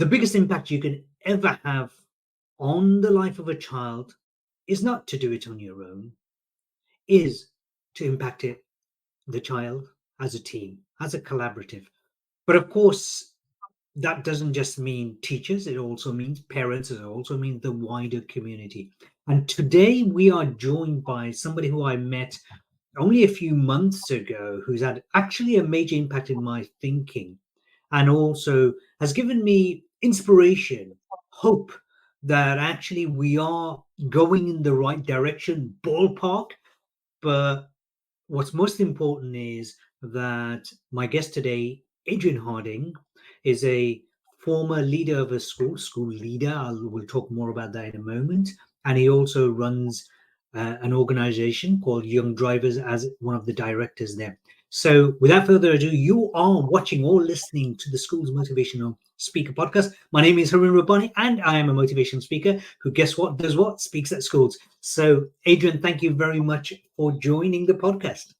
the biggest impact you can ever have on the life of a child is not to do it on your own, is to impact the child as a team, as a collaborative. But of course, that doesn't just mean teachers, it also means parents, it also means the wider community. And today we are joined by somebody who I met only a few months ago, who's had actually a major impact in my thinking and also has given me inspiration, hope that actually we are going in the right direction, ballpark. But what's most important is that my guest today, Adrian Harding, is a former leader of a school leader. We'll talk more about that in a moment. And he also runs an organization called Young Drivers as one of the directors there. So without further ado, you are watching or listening to the School's Motivational Speaker podcast. My name is Harun Rabbani, and I am a motivational speaker who, guess what, does what? Speaks at schools. So, Adrian, thank you very much for joining the podcast.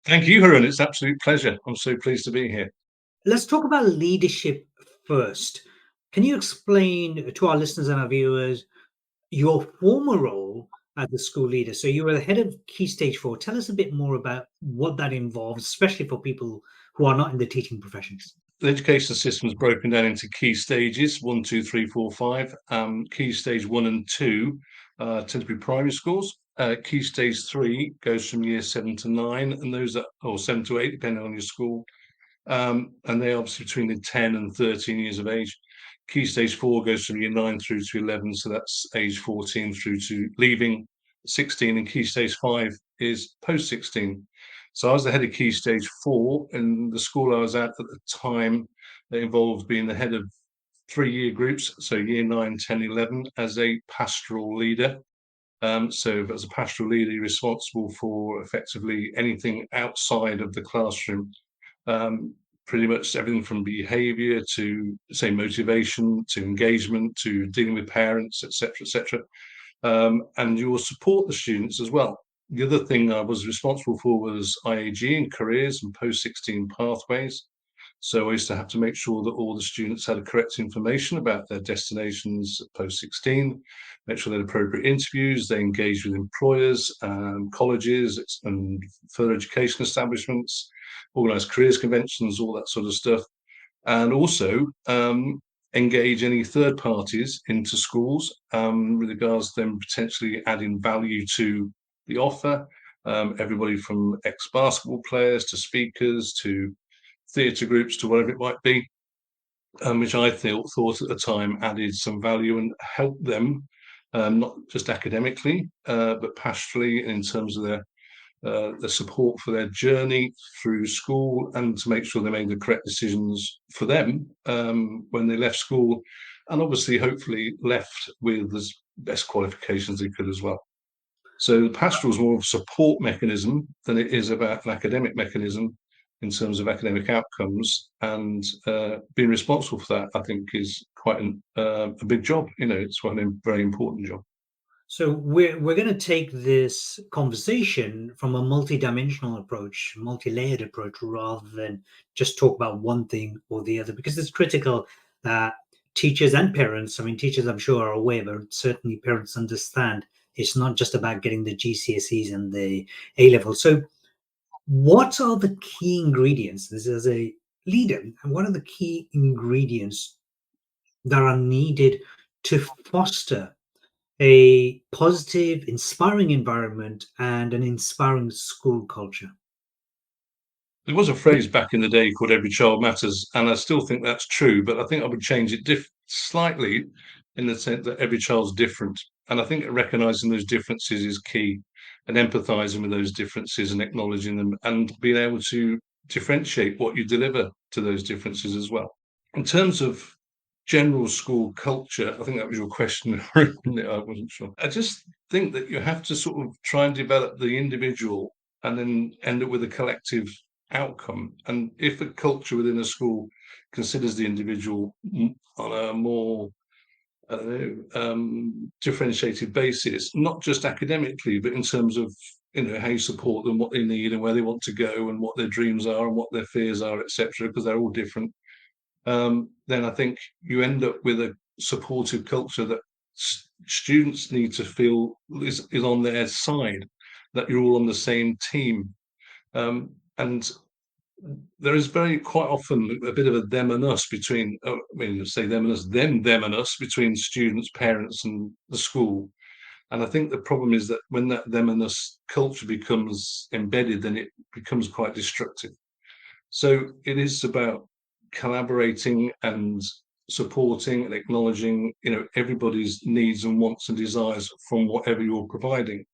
Thank you, Harun. It's an absolute pleasure. I'm so pleased to be here. Let's talk about leadership first. Can you explain to our listeners and our viewers your former role as a school leader? So you were the head of Key Stage 4. Tell us a bit more about what that involves, especially for people who are not in the teaching professions. The education system is broken down into key stages, 1, 2, 3, 4, 5. Key stage 1 and 2 tend to be primary schools. Key stage 3 goes from year 7 to 9, and those are, or 7 to 8, depending on your school. And they're obviously between the 10 and 13 years of age. Key stage 4 goes from year 9 through to 11, so that's age 14 through to leaving 16, and key stage 5 is post 16. So I was the head of Key Stage 4, and the school I was at the time, it involved being the head of 3-year groups, so year 9, 10, 11, as a pastoral leader. So as a pastoral leader, you're responsible for effectively anything outside of the classroom. Pretty much everything from behaviour to, say, motivation, to engagement, to dealing with parents, etc., etc. And you will support the students as well. The other thing I was responsible for was IAG and careers and post-16 pathways. So I used to have to make sure that all the students had correct information about their destinations post-16, make sure they had appropriate interviews, they engaged with employers, colleges and further education establishments, organised careers conventions, all that sort of stuff. And also engage any third parties into schools with regards to them potentially adding value to the offer. Everybody from ex-basketball players to speakers to theatre groups to whatever it might be, which I thought at the time added some value and helped them, not just academically, but pastorally in terms of the support for their journey through school, and to make sure they made the correct decisions for them when they left school, and obviously hopefully left with as best qualifications they could as well. So the pastoral is more of a support mechanism than it is about an academic mechanism in terms of academic outcomes, and being responsible for that, I think, is quite a big job. It's quite a very important job. So we're going to take this conversation from a multi-dimensional approach, multi-layered approach, rather than just talk about one thing or the other, because it's critical that teachers and parents, I mean, teachers I'm sure are aware, but certainly parents understand it's not just about getting the GCSEs and the A level. So what are the key ingredients? This is a leader, and what are the key ingredients that are needed to foster a positive, inspiring environment and an inspiring school culture? There was a phrase back in the day called "every child matters," and I still think that's true, but I think I would change it slightly, in the sense that every child's different. And I think recognizing those differences is key, and empathizing with those differences and acknowledging them, and being able to differentiate what you deliver to those differences as well. In terms of general school culture, I think that was your question. I wasn't sure. I just think that you have to sort of try and develop the individual and then end up with a collective outcome. And if a culture within a school considers the individual on a more differentiated basis, not just academically, but in terms of how you support them, what they need, and where they want to go, and what their dreams are, and what their fears are, etc., because they're all different. then I think you end up with a supportive culture that students need to feel is on their side, that you're all on the same team. And there is very quite often a bit of a them and us between, I mean, say them and us, them and us between students, parents, and the school. And I think the problem is that when that them and us culture becomes embedded, then it becomes quite destructive. So it is about collaborating and supporting and acknowledging, everybody's needs and wants and desires from whatever you're providing.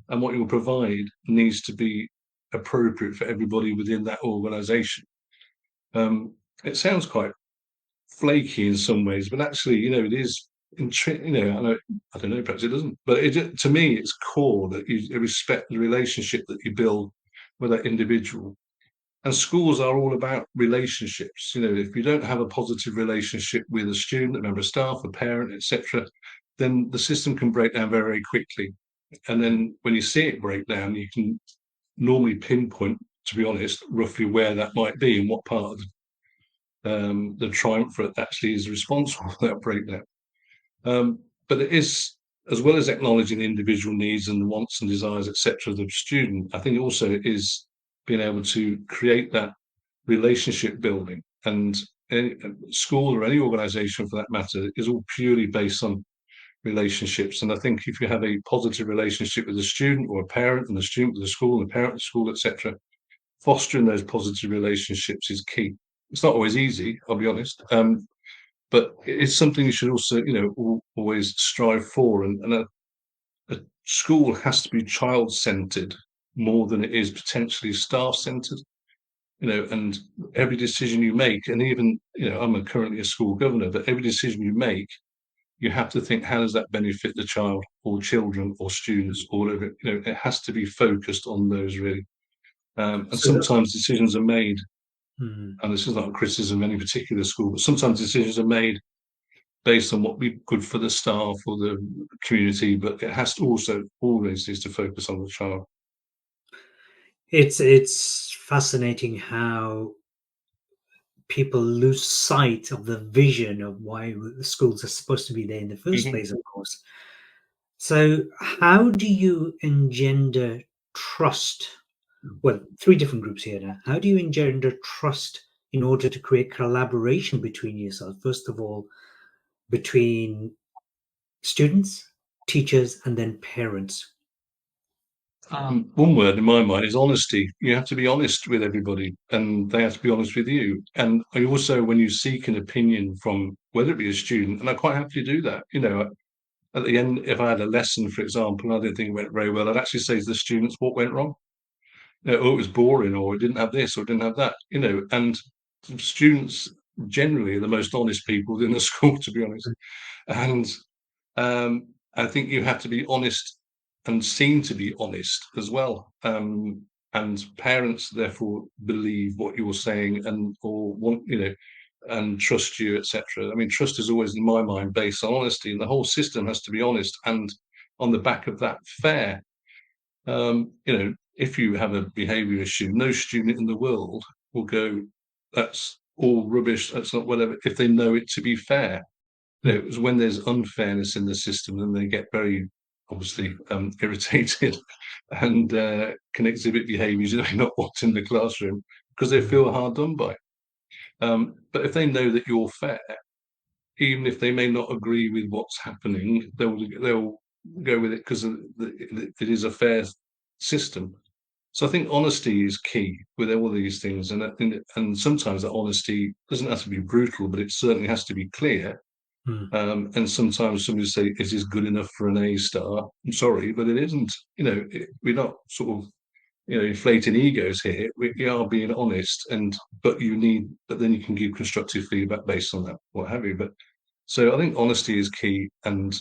And what you'll provide needs to be appropriate for everybody within that organization. It sounds quite flaky in some ways, but actually, it is. I don't know, perhaps it doesn't, but to me, it's core that you respect the relationship that you build with that individual. And schools are all about relationships. If you don't have a positive relationship with a student, a member of staff, a parent, etc., then the system can break down very, very quickly. And then when you see it break down, you can normally pinpoint, to be honest, roughly where that might be and what part of the triumvirate actually is responsible for that breakdown. But it is, as well as acknowledging the individual needs and the wants and desires, etc., of the student, I think also it is being able to create that relationship building. And any school or any organization for that matter is all purely based on relationships. And I think if you have a positive relationship with a student or a parent, and the student with the school and the parent with the school, etc., fostering those positive relationships is key. It's not always easy, I'll be honest, but it's something you should also, always strive for. And a school has to be child-centered more than it is potentially staff-centered. And every decision you make, and even, I'm currently a school governor, but every decision you make, you have to think, how does that benefit the child or children or students, all of it? It has to be focused on those, really. And So that, sometimes decisions are made, hmm. and this is not a criticism of any particular school, but sometimes decisions are made based on what be good for the staff or the community, but it has to also always needs to focus on the child. It's fascinating how people lose sight of the vision of why the schools are supposed to be there in the first Mhm. place, of course. So, how do you engender trust? Well, three different groups here now. How do you engender trust in order to create collaboration between yourself? First of all, between students, teachers, and then parents. One word in my mind is honesty. You have to be honest with everybody, and they have to be honest with you. And I also, when you seek an opinion from whether it be a student, and I quite happily do that. At the end, if I had a lesson, for example, and I didn't think it went very well, I'd actually say to the students what went wrong. Oh, it was boring, or it didn't have this, or it didn't have that. And students generally are the most honest people in the school, to be honest. And I think you have to be honest and seen to be honest as well. And parents therefore believe what you're saying and or want, and trust you, etc. I mean, trust is always in my mind based on honesty, and the whole system has to be honest and on the back of that fair. If you have a behaviour issue, no student in the world will go, that's all rubbish, that's not whatever, if they know it to be fair. It was when there's unfairness in the system, then they get very obviously irritated and can exhibit behaviours they may not want in the classroom because they feel hard done by. But if they know that you're fair, even if they may not agree with what's happening, they'll go with it because it is a fair system. So I think honesty is key with all these things, and sometimes that honesty doesn't have to be brutal, but it certainly has to be clear. Hmm. And sometimes somebody say, "Is this good enough for an A star?" I'm sorry, but it isn't. We're not sort of inflating egos here. We are being honest, but then you can give constructive feedback based on that, what have you. But so I think honesty is key, and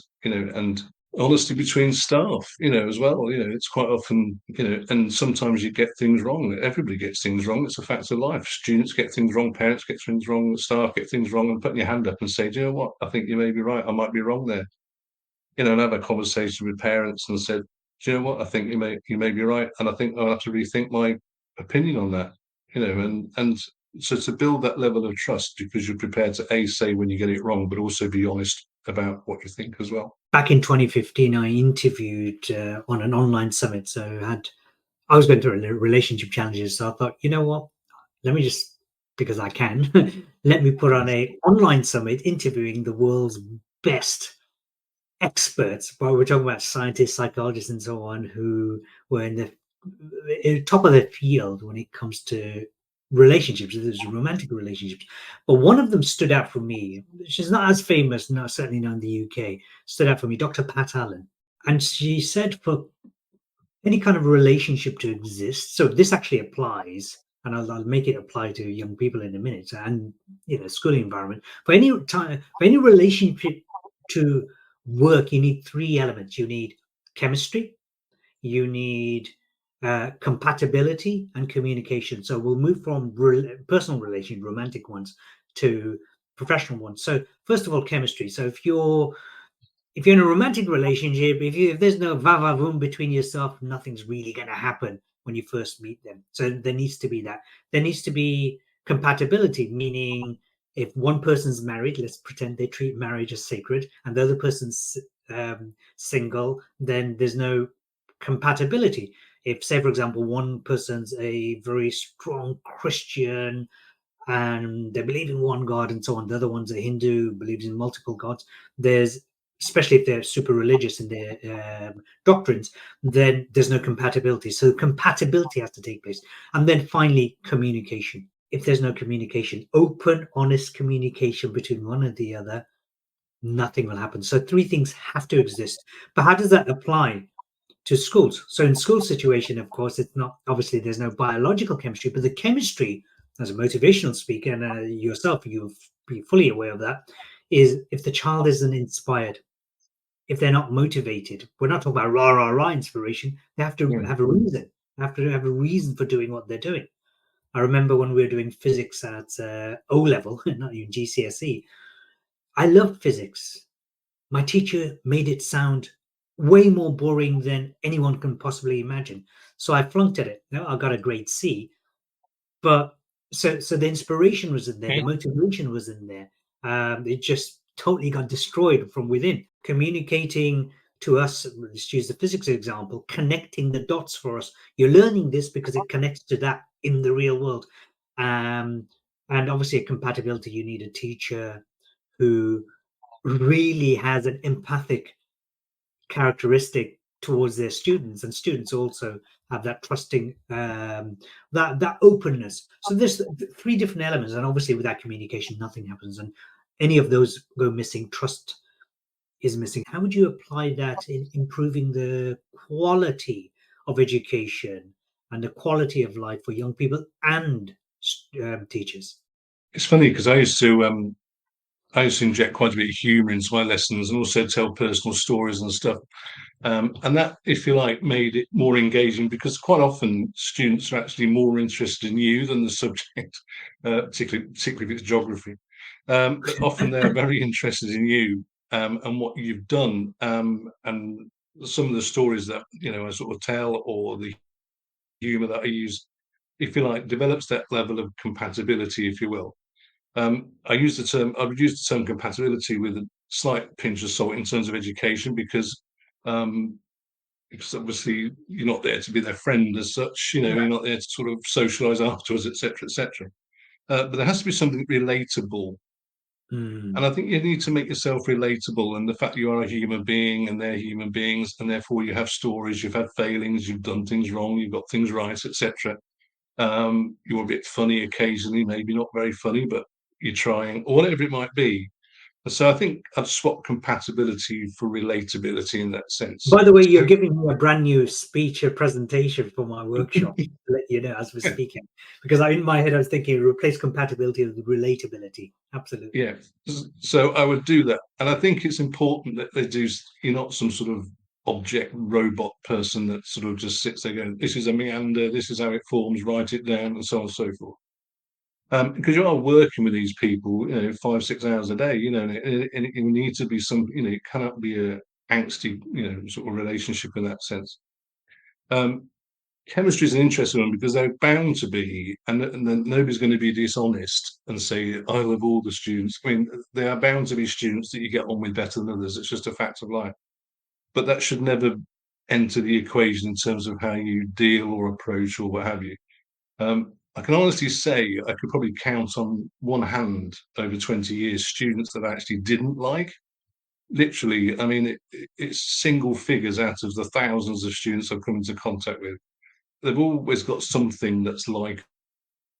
honesty between staff, as well. It's quite often, and sometimes you get things wrong. Everybody gets things wrong. It's a fact of life. Students get things wrong, parents get things wrong, staff get things wrong, and putting your hand up and say, "Do you know what? I think you may be right. I might be wrong there." And have a conversation with parents and said, "Do you know what? I think you may be right, and I think I'll have to rethink my opinion on that." And so to build that level of trust, because you're prepared to say when you get it wrong, but also be honest about what you think as well. Back in 2015, I interviewed on an online summit. So I was going through relationship challenges. So I thought, you know what? Let me just, because I can, let me put on a online summit interviewing the world's best experts. But we're talking about scientists, psychologists, and so on, who were in the top of their field when it comes to relationships. There's romantic relationships, but one of them stood out for me. She's not as famous, not certainly not in the UK. Stood out for me, Dr. Pat Allen, and she said for any kind of relationship to exist. So this actually applies, and I'll make it apply to young people in a minute, and schooling environment. For any time, for any relationship to work, you need three elements. You need chemistry, you need compatibility, and communication. So we'll move from personal relations, romantic ones, to professional ones. So first of all, chemistry. So if you're in a romantic relationship, if there's no va-va-voom between yourself, nothing's really going to happen when you first meet them. So there needs to be that. There needs to be compatibility, meaning if one person's married, let's pretend they treat marriage as sacred, and the other person's single, then there's no compatibility. If, say, for example, one person's a very strong Christian and they believe in one God and so on. The other one's a Hindu, believes in multiple gods. There's, especially if they're super religious in their doctrines, then there's no compatibility. So compatibility has to take place. And then finally, communication. If there's no communication, open, honest communication between one and the other, nothing will happen. So three things have to exist. But how does that apply to schools? So in school situation, of course, it's not, obviously there's no biological chemistry, but the chemistry, as a motivational speaker, and yourself, you'll be fully aware of that, is if the child isn't inspired, if they're not motivated, we're not talking about rah rah rah inspiration. They have to have a reason. They have to have a reason for doing what they're doing. I remember when we were doing physics at O level, not even GCSE. I loved physics. My teacher made it sound way more boring than anyone can possibly imagine. So I flunked at it. I got a grade C, but so the inspiration was in there, the motivation was in there. It just totally got destroyed from within. Communicating to us, let's use the physics example, connecting the dots for us. You're learning this because it connects to that in the real world. And obviously, a compatibility, you need a teacher who really has an empathic characteristic towards their students, and students also have that trusting, that openness. So there's three different elements, and obviously without communication nothing happens, and any of those go missing, trust is missing. How would you apply that in improving the quality of education and the quality of life for young people and teachers? It's funny because I used to inject quite a bit of humour into my lessons and also tell personal stories and stuff. And that, if you like, made it more engaging because quite often students are actually more interested in you than the subject, particularly if it's geography. But often they're very interested in you and what you've done, and some of the stories that I sort of tell, or the humour that I use, if you like, develops that level of compatibility, if you will. I would use the term compatibility with a slight pinch of salt in terms of education, um, because obviously you're not there to be their friend as such. Right. You're not there to sort of socialise afterwards, etc., etc. But there has to be something relatable, and Mm. I think you need to make yourself relatable. And the fact you are a human being and they're human beings, and therefore you have stories, you've had failings, you've done things wrong, you've got things right, etc. You're a bit funny occasionally, maybe not very funny, but you're trying, or whatever it might be. So I think I'd swap compatibility for relatability in that sense. By the way, you're So giving me a brand new speech or presentation for my workshop, to let you know as we're yeah, speaking. Because in my head, I was thinking replace compatibility with relatability. Absolutely. yeah. So I would do that, and I think it's important that they do. You're not some sort of object robot person that sort of just sits there going, "This is a meander. This is how it forms. Write it down," and so on and so forth. Because you are working with these people, 5-6 hours a day, and it need to be some, it cannot be a angsty, sort of relationship in that sense. Um, chemistry is an interesting one because they're bound to be, and then nobody's going to be dishonest and say, I love all the students. I mean, there are bound to be students that you get on with better than others. It's just a fact of life. But that should never enter the equation in terms of how you deal or approach or what have you. I can honestly say I could probably count on one hand over 20 years students that I actually didn't like. Literally, I mean, it's single figures out of the thousands of students I've come into contact with. They've always got something that's like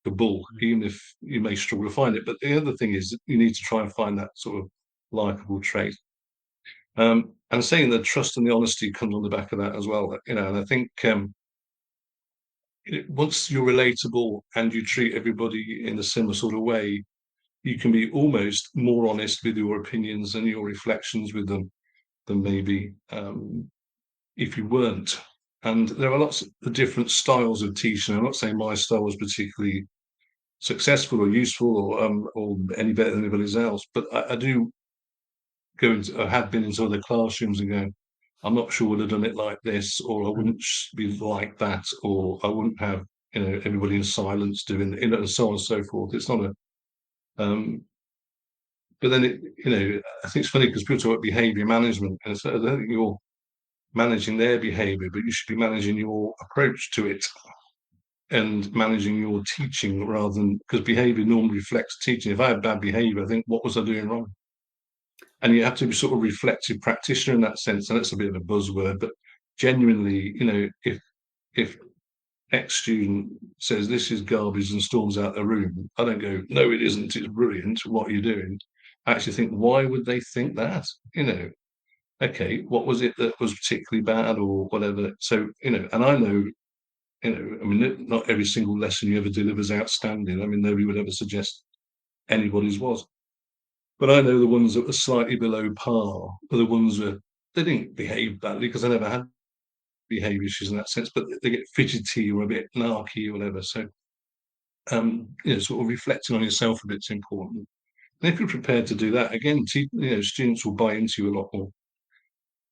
a bull, even if you may struggle to find it. But the other thing is you need to try and find that sort of likable trait. And saying the trust and the honesty comes on the back of that as well. You know, and I think once you're relatable and you treat everybody in a similar sort of way, you can be almost more honest with your opinions and your reflections with them than maybe if you weren't. And there are lots of different styles of teaching. I'm not saying my style was particularly successful or useful or any better than anybody else, but I do go into, I have been into other classrooms and go, I'm not sure would have done it like this, or I wouldn't be like that, or I wouldn't have, you know, everybody in silence doing, you know, and so on and so forth. It's not a, but then it, you know, I think it's funny because people talk about behaviour management, and so I don't think you're managing their behaviour, but you should be managing your approach to it and managing your teaching rather than, because behaviour normally reflects teaching. If I have bad behaviour, I think, what was I doing wrong? And you have to be sort of reflective practitioner in that sense, and that's a bit of a buzzword, but genuinely, you know, if X student says this is garbage and storms out the room, I don't go, no, it isn't, it's brilliant, what are you doing? I actually think, why would they think that? You know, okay, what was it that was particularly bad or whatever? So, you know, and I know, you know, I mean, not every single lesson you ever deliver is outstanding. I mean, nobody would ever suggest anybody's was. But I know the ones that were slightly below par were the ones that they didn't behave badly because I never had behaviour issues in that sense, but they get fidgety or a bit narky or whatever. So, you know, sort of reflecting on yourself a bit is important. And if you're prepared to do that, again, you know, students will buy into you a lot more.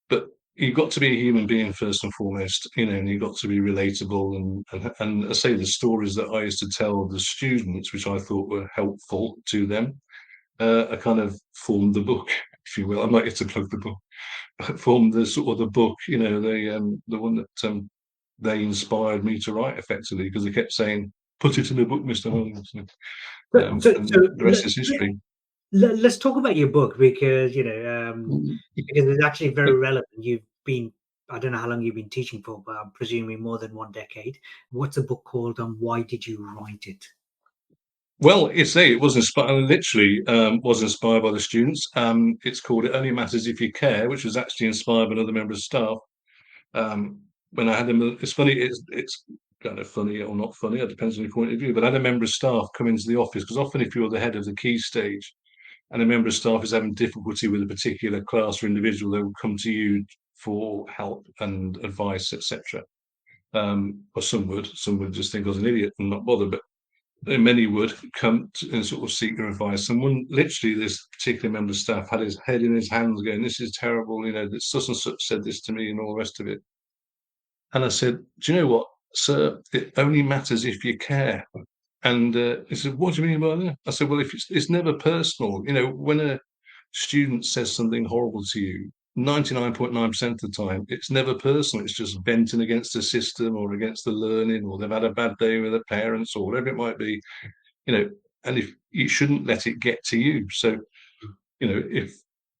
But you've got to be a human being first and foremost, you know, and you've got to be relatable. And I say the stories that I used to tell the students, which I thought were helpful to them, I kind of formed the book, if you will. I might have to plug the book. Formed the sort of the book, you know, the one that they inspired me to write effectively because they kept saying, "Put it in the book, Mr. Holmes," So and the rest is history. let's talk about your book because Mm. because it's actually very relevant. You've been, I don't know how long you've been teaching for, but I'm presuming more than 1 decade. What's the book called, and why did you write it? Well, it was inspired. Literally, was inspired by the students. It's called "It Only Matters If You Care," which was actually inspired by another member of staff. When I had them, it's funny. It's kind of funny or not funny. It depends on your point of view. But I had a member of staff come into the office because often, if you're the head of the key stage, and a member of staff is having difficulty with a particular class or individual, they will come to you for help and advice, etc. Or some would just think I was an idiot and not bother, but many would come and sort of seek your advice. And one, literally, this particular member of staff had his head in his hands, going, "This is terrible. You know, that such and such said this to me, and all the rest of it." And I said, "Do you know what, sir? It only matters if you care." And he said, "What do you mean by that?" I said, "Well, if it's never personal. You know, when a student says something horrible to you, 99.9% of the time, it's never personal. It's just venting against the system or against the learning, or they've had a bad day with their parents or whatever it might be, you know, and if you shouldn't let it get to you. So, you know,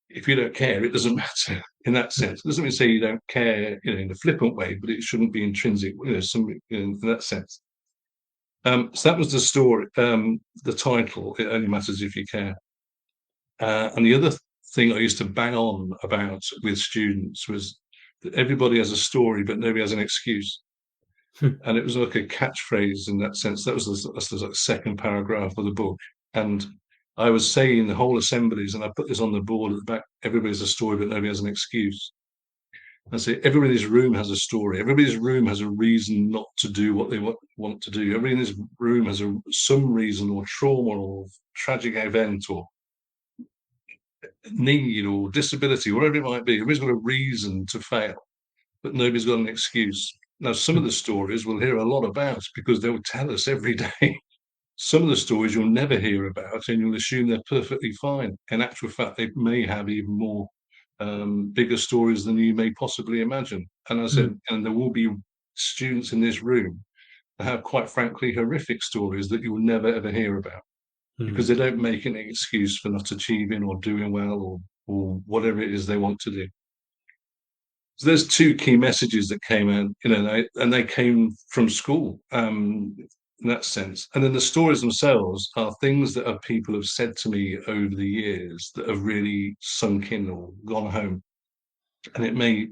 if you don't care, it doesn't matter in that sense. It doesn't mean to say you don't care, you know, in a flippant way, but it shouldn't be intrinsic, you know, in that sense. So that was the story, the title, "It Only Matters If You Care." And the other thing I used to bang on about with students was that everybody has a story, but nobody has an excuse. And it was like a catchphrase in that sense. That's the like second paragraph of the book. And I was saying the whole assemblies, and I put this on the board at the back, everybody has a story, but nobody has an excuse. I say everybody's room has a story. Everybody's room has a reason not to do what they want to do. Everybody in this room has some reason or trauma or tragic event or need or disability, whatever it might be. Everybody's got a reason to fail, but nobody's got an excuse. Now, some of the stories we'll hear a lot about because they'll tell us every day. Some of the stories you'll never hear about, and you'll assume they're perfectly fine. In actual fact, they may have even more bigger stories than you may possibly imagine. And I said, Mm, and there will be students in this room that have, quite frankly, horrific stories that you'll never ever hear about because mm, they don't make any excuse for not achieving or doing well or whatever it is they want to do. So there's two key messages that came out, and they came from school in that sense. And then the stories themselves are things that people have said to me over the years that have really sunk in or gone home, and it made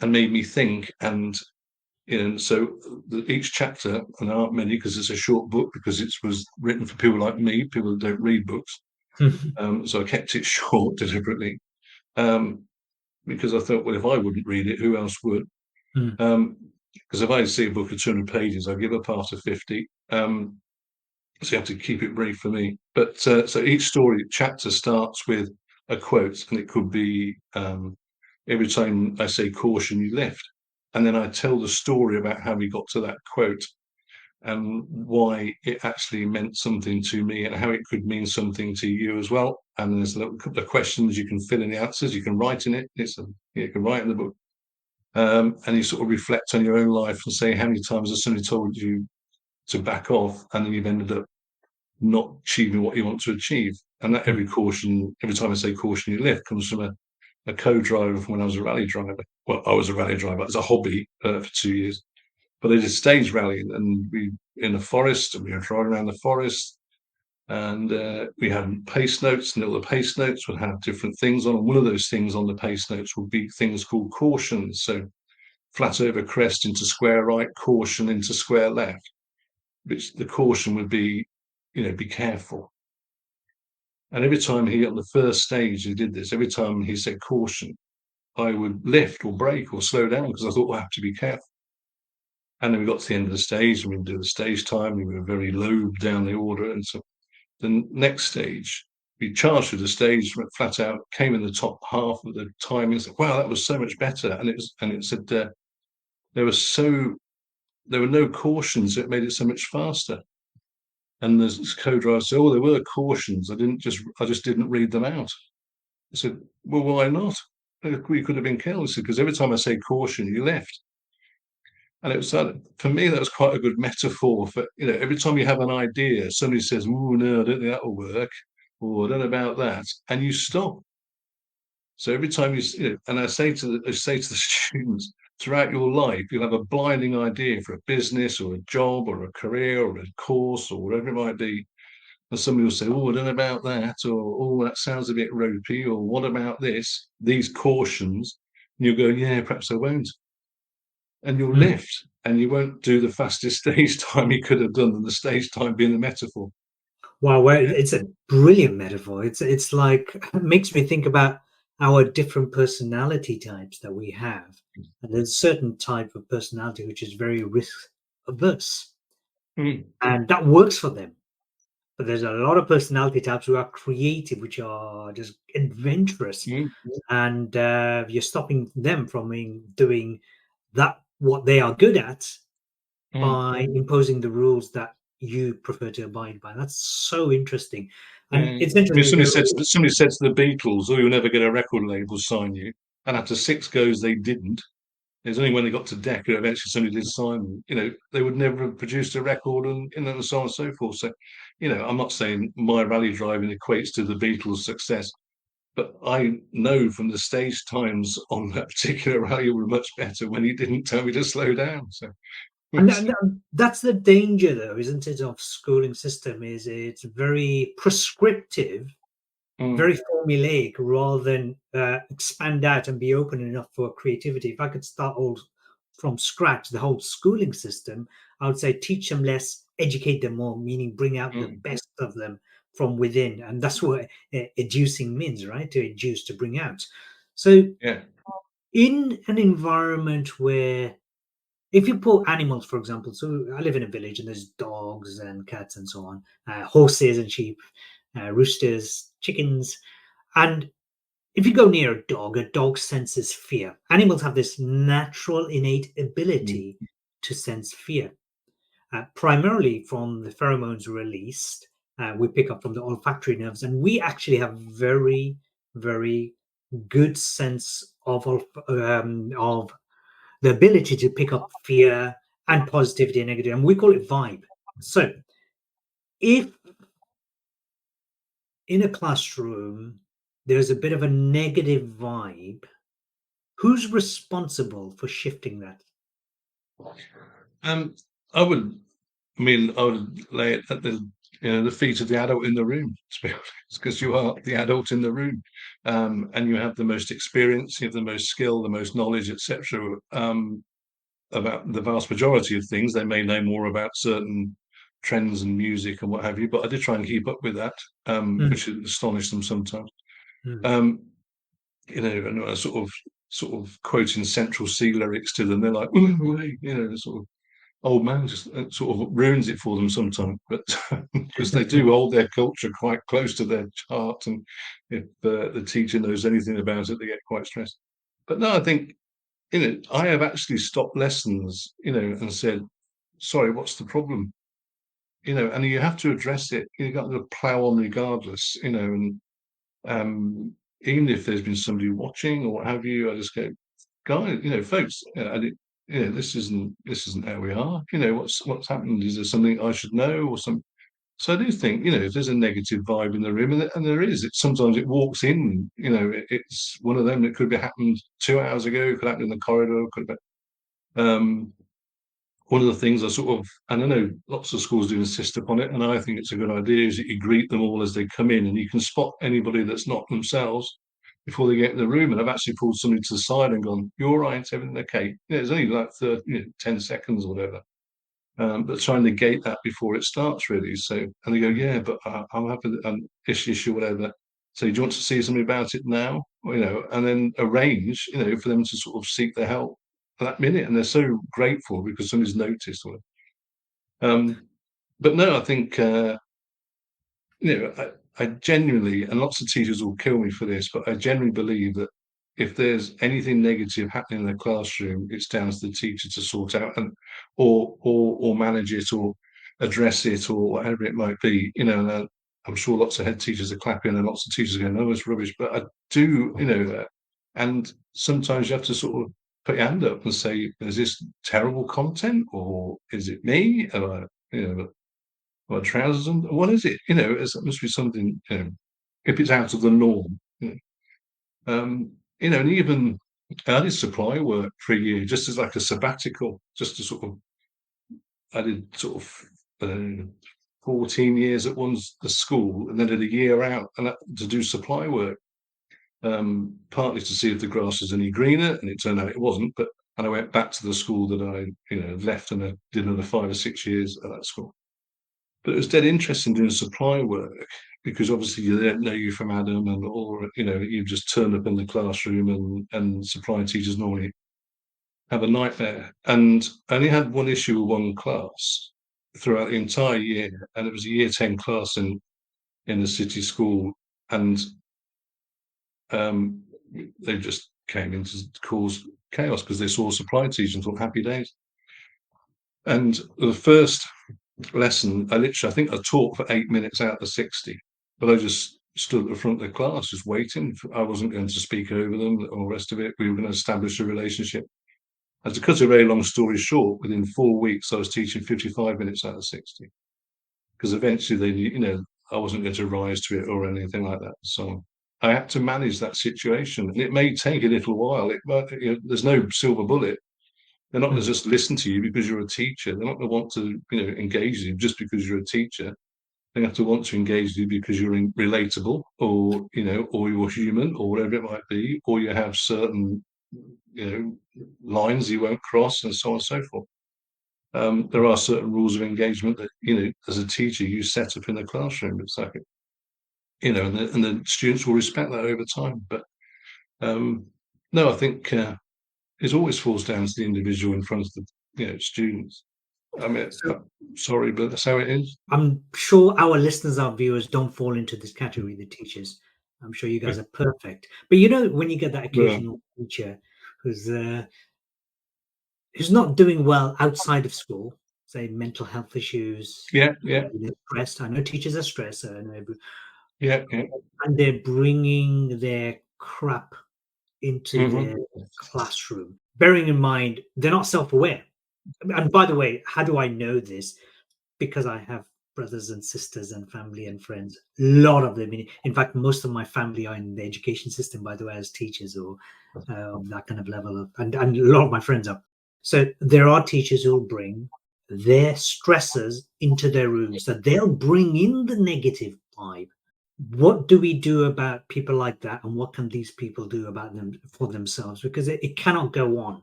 me think. And so each chapter, and there aren't many because it's a short book because it was written for people like me, people that don't read books. So I kept it short deliberately. Um, because I thought, well, if I wouldn't read it, who else would? mm, Because if I see a book of 200 pages, I give up after 50. So you have to keep it brief for me. But so each story chapter starts with a quote, and it could be every time I say caution, you lift. And then I tell the story about how we got to that quote and why it actually meant something to me and how it could mean something to you as well. And there's a couple of questions you can fill in the answers. You can write in it. You can write in the book. And you sort of reflect on your own life and say how many times has somebody told you to back off and then you've ended up not achieving what you want to achieve. And that mm, every time I say caution you lift comes from a co-driver from when I was a rally driver. Well, I was a rally driver as a hobby for 2 years, but I did stage rallying and we in the forest and we were driving around the forest and we had pace notes and all the pace notes would have different things on. And one of those things on the pace notes would be things called cautions. So flat over crest into square right, caution into square left, which the caution would be, be careful. And every time on the first stage he did this, every time he said caution, I would lift or brake or slow down because I thought, well, I have to be careful. And then we got to the end of the stage and we did the stage time. We were very low down the order. And so the next stage, we charged through the stage, went flat out, came in the top half of the time and said, wow, that was so much better. And it said there were no cautions. So it made it so much faster. And the co-driver said, "Oh, there were cautions. I just didn't read them out." I said, "Well, why not? We could have been killed." Because every time I say caution, you left. And it was for me that was quite a good metaphor for every time you have an idea, somebody says, "Oh no, I don't think that will work," or "I don't know about that," and you stop. So every time and I say to the students, throughout your life, you'll have a blinding idea for a business or a job or a career or a course or whatever it might be. And somebody will say, "Oh, I don't know about that," or "Oh, that sounds a bit ropey," or "What about this?" These cautions, and you'll go, "Yeah, perhaps I won't," and you'll mm. lift, and you won't do the fastest stage time you could have done, and the stage time being the metaphor. Wow, well, it's a brilliant metaphor. It's like it makes me think about our different personality types that we have, and there's a certain type of personality which is very risk averse, Mm, and that works for them. But there's a lot of personality types who are creative, which are just adventurous, mm, and you're stopping them from doing that what they are good at mm. by imposing the rules that you prefer to abide by. That's so interesting. Yeah. And it's I mean, interesting. somebody said to the Beatles, "Oh, you'll never get a record label sign you," and after 6 goes, they didn't. It's only when they got to Decca eventually somebody did sign them. They would never have produced a record and so on and so forth. So, I'm not saying my rally driving equates to the Beatles' success, but I know from the stage times on that particular rally were much better when he didn't tell me to slow down. So, And that's the danger, though, isn't it, of schooling system? Is it's very prescriptive, mm, very formulaic, rather than expand out and be open enough for creativity. If I could start all from scratch, the whole schooling system, I would say teach them less, educate them more, meaning bring out the mm, best of them from within, and that's what educing means, right? To educe, to bring out. So, yeah, in an environment where if you put animals, for example, so I live in a village and there's dogs and cats and so on, horses and sheep, roosters, chickens, and if you go near a dog senses fear. Animals have this natural, innate ability to sense fear, primarily from the pheromones released. We pick up from the olfactory nerves, and we actually have very, very good sense of the ability to pick up fear and positivity and negative, and we call it vibe. So if in a classroom there's a bit of a negative vibe, who's responsible for shifting that? I would, I would lay it at the feet of the adult in the room, to be honest, because you are the adult in the room, and you have the most experience, you have the most skill, the most knowledge, etc. About the vast majority of things. They may know more about certain trends and music and what have you, but I did try and keep up with that, which astonished them sometimes. Mm. And I sort of quoting Central C lyrics to them. They're like, sort of old man, just sort of ruins it for them sometimes. But because they do hold their culture quite close to their heart, and if the teacher knows anything about it, they get quite stressed. But no, I think I have actually stopped lessons, and said, sorry, what's the problem? And you have to address it. You've got to plow on regardless, and even if there's been somebody watching or what have you, I just go, guys, folks, this isn't how we are. What's happened? Is there something I should know or something? So I do think, if there's a negative vibe in the room, and there is, sometimes it walks in, it's one of them that could have happened 2 hours ago, could happen in the corridor, could have been. One of the things and I know lots of schools do insist upon it, and I think it's a good idea, is that you greet them all as they come in, and you can spot anybody that's not themselves before they get in the room. And I've actually pulled somebody to the side and gone, "You all right? Everything okay?" It's only like 10 seconds or whatever. But trying to gate that before it starts, really. So, and they go, "Yeah, but I'll have an issue, whatever." So, do you want to see something about it now? And then arrange, for them to sort of seek their help for that minute, and they're so grateful because somebody's noticed. But no, I think I genuinely, and lots of teachers will kill me for this, but I genuinely believe that if there's anything negative happening in the classroom, it's down to the teacher to sort out and or manage it or address it or whatever it might be. And I'm sure lots of head teachers are clapping and lots of teachers are going, "Oh, it's rubbish." But I do, and sometimes you have to sort of put your hand up and say, "Is this terrible content, or is it me?" Or trousers on. What is it? It must be something. If it's out of the norm. And even I did supply work for a year, just as like a sabbatical, just to sort of. I did sort of 14 years at the school, and then did a year out and to do supply work. Partly to see if the grass was any greener, and it turned out it wasn't. And I went back to the school that I left, and I did another 5 or 6 years at that school. But it was dead interesting doing supply work, because obviously they don't know you from Adam, or you just turn up in the classroom, and supply teachers normally have a nightmare. And I only had one issue with one class throughout the entire year, and it was a year 10 class in the city school, and they just came in to cause chaos because they saw a supply teacher and thought happy days. And the first lesson, I think I taught for 8 minutes out of 60, but I just stood at the front of the class just waiting. I wasn't going to speak over them or the rest of it. We were going to establish a relationship. And to cut a very long story short, within 4 weeks, I was teaching 55 minutes out of 60, because eventually I wasn't going to rise to it or anything like that. So I had to manage that situation, and it may take a little while. There's no silver bullet. They're not going to just listen to you because you're a teacher. They're not going to want to, engage you just because you're a teacher. They have to want to engage you because you're relatable, or or you're human, or whatever it might be, or you have certain, lines you won't cross, and so on and so forth. There are certain rules of engagement that as a teacher you set up in the classroom. It's like, and the students will respect that over time. But no, I think. It always falls down to the individual in front of the students. I mean, sorry, but that's how it is. I'm sure our listeners, our viewers, don't fall into this category, the teachers. I'm sure you guys are perfect. But when you get that Well, occasional teacher who's not doing well outside of school, say mental health issues, yeah, yeah, maybe they're stressed. I know teachers are stressed, I know, yeah, yeah. and they're bringing their crap into Hmm. their classroom. Bearing in mind, they're not self-aware. And by the way, how do I know this? Because I have brothers and sisters and family and friends. A lot of them, in fact, most of my family are in the education system, by the way, as teachers or that kind of level of, and a lot of my friends are. So there are teachers who will bring their stressors into their rooms. So they'll bring in the negative vibe. What do we do about people like that, and what can these people do about them for themselves? Because it cannot go on.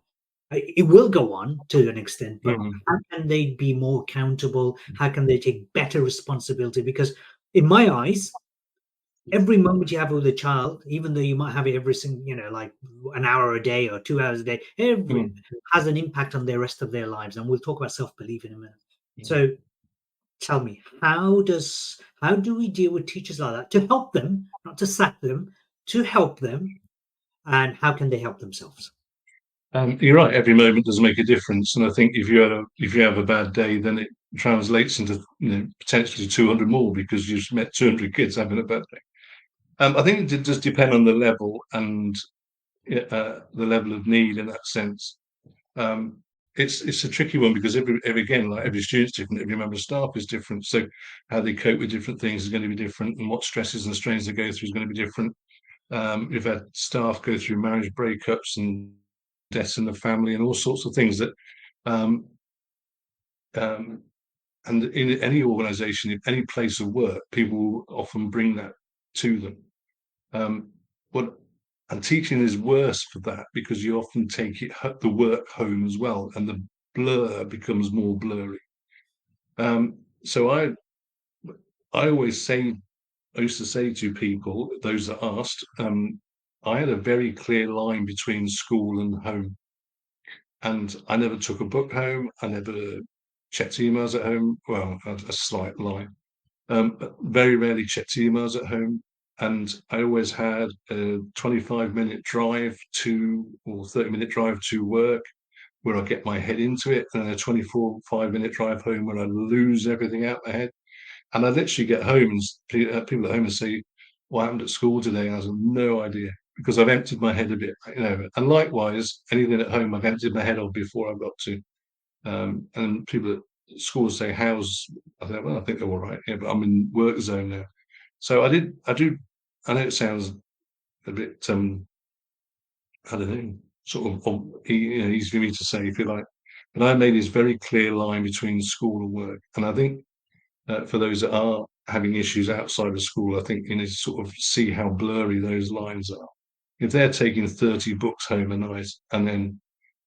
It will go on to an extent, but Hmm. how can they be more accountable? How can they take better responsibility? Because in my eyes, every moment you have with a child, even though you might have it every single, like an hour a day or 2 hours a day, every Hmm. has an impact on the rest of their lives. And we'll talk about self-belief in a minute. So tell me, how do we deal with teachers like that to help them, not to sack them, to help them, and how can they help themselves? You're right. Every moment does make a difference, and I think if you have a bad day, then it translates into potentially 200 more because you've met 200 kids having a bad day. I think it does depend on the level and the level of need in that sense. Um, it's a tricky one because again, like every student's different, every member of staff is different, so how they cope with different things is going to be different, and what stresses and strains they go through is going to be different. We've had staff go through marriage breakups and deaths in the family and all sorts of things that um, um, and in any organization, in any place of work, people will often bring that to them. Um, what and teaching is worse for that because you often take the work home as well, and the blur becomes more blurry. So I always say, I used to say to people, those that asked, I had a very clear line between school and home, and I never took a book home. I never checked emails at home. Well, a slight lie. But very rarely checked emails at home. And I always had a 25-minute drive to, or 30-minute drive to work where I get my head into it, and then a 24-5-minute drive home where I lose everything out my head. And I literally get home and people at home and say, "What happened at school today?" And I have no idea because I've emptied my head a bit, And likewise, anything at home I've emptied my head of before I've got to. And people at school say, "How's?" I think, well, I think they're all right. Yeah, but I'm in work zone now. So I do. I know it sounds a bit, I don't know, sort of, easy for me to say, if you like, but I made this very clear line between school and work, and I think for those that are having issues outside of school, I think you need to sort of see how blurry those lines are. If they're taking 30 books home a night and then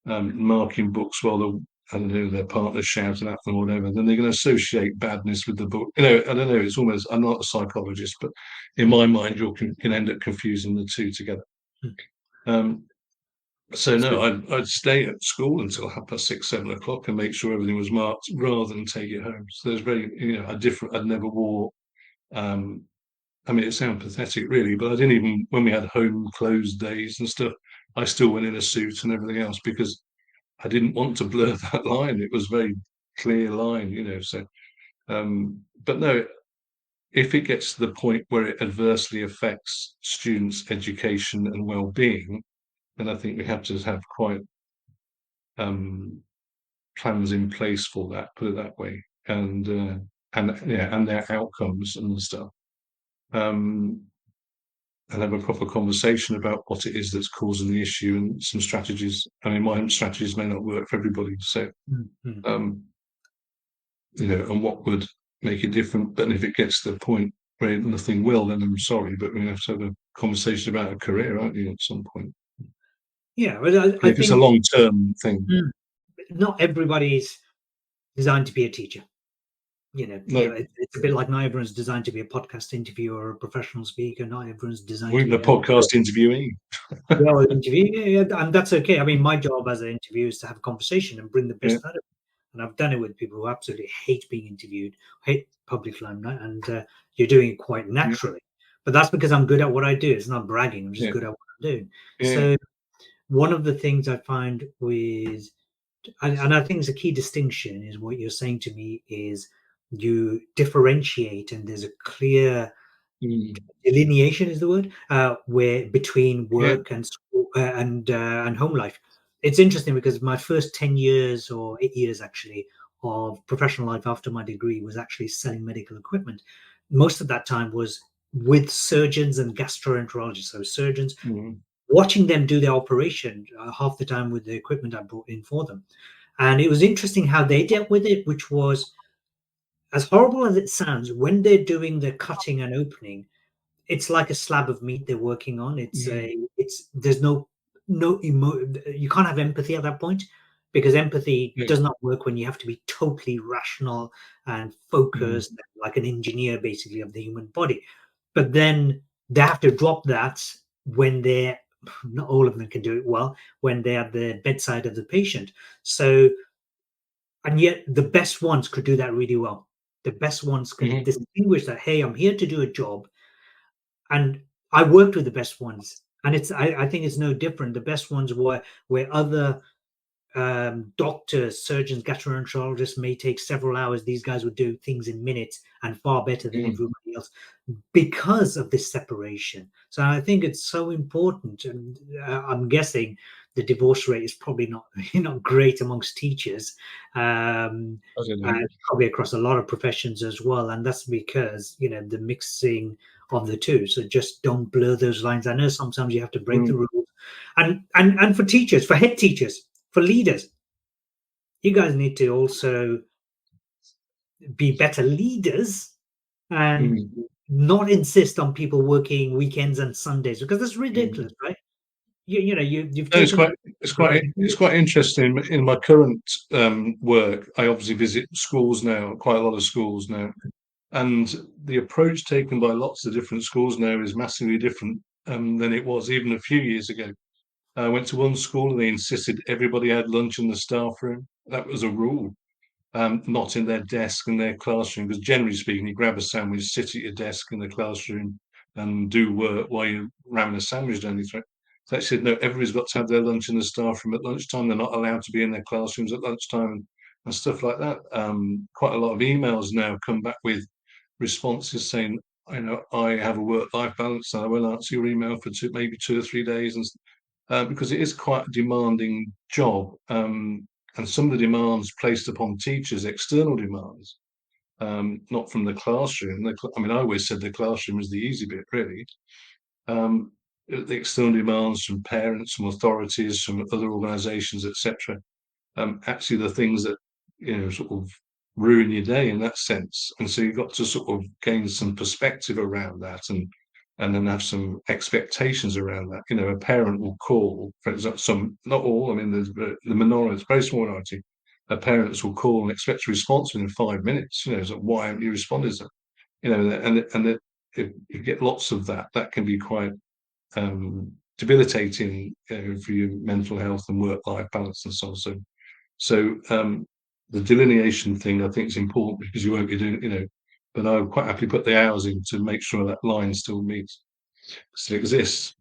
marking books while I don't know, their partner's shouting at them or whatever, then they're going to associate badness with the book. I don't know. It's almost. I'm not a psychologist, but in my mind, you can end up confusing the two together. Hmm. Um, so So no, I'd stay at school until 6:30, 7 o'clock and make sure everything was marked rather than take it home. So there's very, a different. I'd never wore. Um, I mean, it sounds pathetic, really, but I didn't even when we had home closed days and stuff. I still went in a suit and everything else because I didn't want to blur that line. It was a very clear line. So, but no, if it gets to the point where it adversely affects students' education and well-being, then I think we have to have quite um, plans in place for that. Put it that way, and their outcomes and stuff. Um, and have a proper conversation about what it is that's causing the issue and some strategies. I mean, my strategies may not work for everybody, so mhm. um, and what would make it different. But if it gets to the point where nothing will, then I'm sorry, but we have to have a conversation about a career, aren't you, at some point? Yeah, but And I if it's a think long-term thing, mm, not everybody's designed to be a teacher. no, It's a bit like not everyone's designed to be a podcast interviewer or a professional speaker. Not everyone's designed we're to the be podcast interviewee. well interview. Yeah, and that's okay. I mean, my job as an interviewer is to have a conversation and bring the Yeah. best out of it. And I've done it with people who absolutely hate being interviewed, hate public limelight, and you're doing it quite Yeah. naturally. but that's because I'm good at what I do. It's not bragging. I'm just Yeah. good at what I'm doing. Yeah. So one of the things I find with, and I think it's a key distinction, is what you're saying to me is you differentiate, and there's a clear Mm. delineation is the word, where between Yeah. work and school, and home life. It's interesting because my first 10 years or 8 years actually of professional life after my degree was actually selling medical equipment. Most of that time was with surgeons and gastroenterologists. So surgeons, Mm. watching them do their operation, half the time with the equipment I brought in for them. And it was interesting how they dealt with it, which was, as horrible as it sounds, when they're doing the cutting and opening, it's like a slab of meat they're working on. Mm. It's there's you can't have empathy at that point, because empathy Yeah. does not work when you have to be totally rational and Mm. focused, like an engineer basically of the human body. But then they have to drop that when they're, not all of them can do it well, when they're at the bedside of the patient. So, and yet the best ones could do that really well. The best ones can Mhm. distinguish that, hey, I'm here to do a job, and I worked with the best ones, and I think it's no different. The best ones were where other doctors, surgeons, gastroenterologists may take several hours. These guys would do things in minutes and far better than Mm. everybody else because of this separation. So I think it's so important, and I'm guessing the divorce rate is probably not not great amongst teachers, um, I don't know. and probably across a lot of professions as well. And that's because the mixing of the two. So just don't blur those lines. I know sometimes you have to break the Mm. rules, and for teachers, for head teachers, for leaders, you guys need to also be better leaders and Mm. not insist on people working weekends and Sundays, because that's Mm. ridiculous, right? You've No, taken it's quite interesting. In my current work, I obviously visit schools now, quite a lot of schools now, and the approach taken by lots of different schools now is massively different than it was even a few years ago. I went to one school and they insisted everybody had lunch in the staff room. That was a rule, not in their desk in their classroom. Because generally speaking, you grab a sandwich, sit at your desk in the classroom, and do work while you're ramming a sandwich down your throat. So they said no, everybody's got to have their lunch in the staff room at lunchtime. They're not allowed to be in their classrooms at lunchtime, and stuff like that. Quite a lot of emails now come back with responses saying, I have a work-life balance and I will answer your email for maybe 2 or 3 days, and because it is quite a demanding job. And some of the demands placed upon teachers, external demands, not from the classroom. I mean, I always said the classroom is the easy bit, really. Um, the external demands from parents, from authorities, from other organisations, etc. Actually, the things that sort of ruin your day in that sense. And so you've got to sort of gain some perspective around that, and then have some expectations around that. A parent will call, for example, not all. I mean, there's the minority, very small minority. Parents will call and expect a response within 5 minutes. So why haven't you responded? And if you get lots of that, that can be quite debilitating for your mental health and work-life balance and so on. So the delineation thing, I think, is important, because you won't be doing. But I would quite happily put the hours in to make sure that line still exists.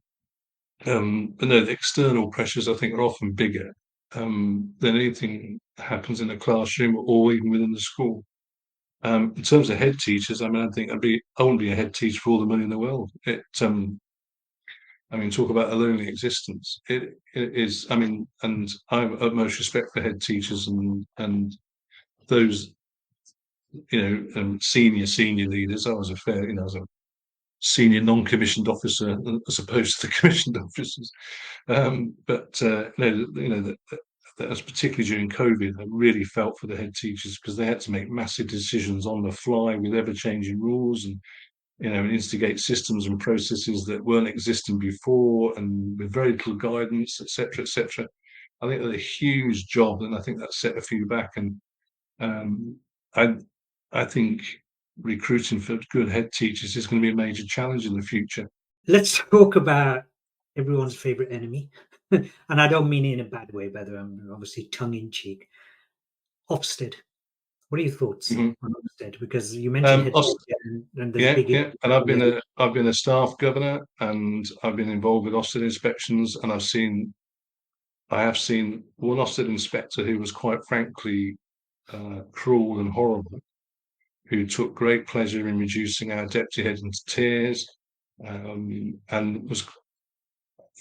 But no, the external pressures, I think, are often bigger than anything that happens in a classroom or even within the school. In terms of head teachers, I mean, I wouldn't be a head teacher for all the money in the world. I mean, talk about a lonely existence. It is. I mean, and I have utmost respect for head teachers and those senior leaders. I was a senior non-commissioned officer as opposed to the commissioned officers. But no, that was particularly during COVID. I really felt for the head teachers, because they had to make massive decisions on the fly with ever-changing rules, and instigate systems and processes that weren't existing before, and with very little guidance, etc., etc. I think that's a huge job, and I think that set a few back. And um, I, I think recruiting for good head teachers is going to be a major challenge in the future. Let's talk about everyone's favorite enemy, and I don't mean it in a bad way, by the way. I'm obviously tongue in cheek. OFSTED. What are your thoughts Mhm. on OFSTED? Because you mentioned head Aus and there's a Yeah, big yeah, and issue. I've been a staff governor, and I've been involved with Ofsted inspections, and I have seen one Ofsted inspector who was quite frankly cruel and horrible, who took great pleasure in reducing our deputy head into tears, and was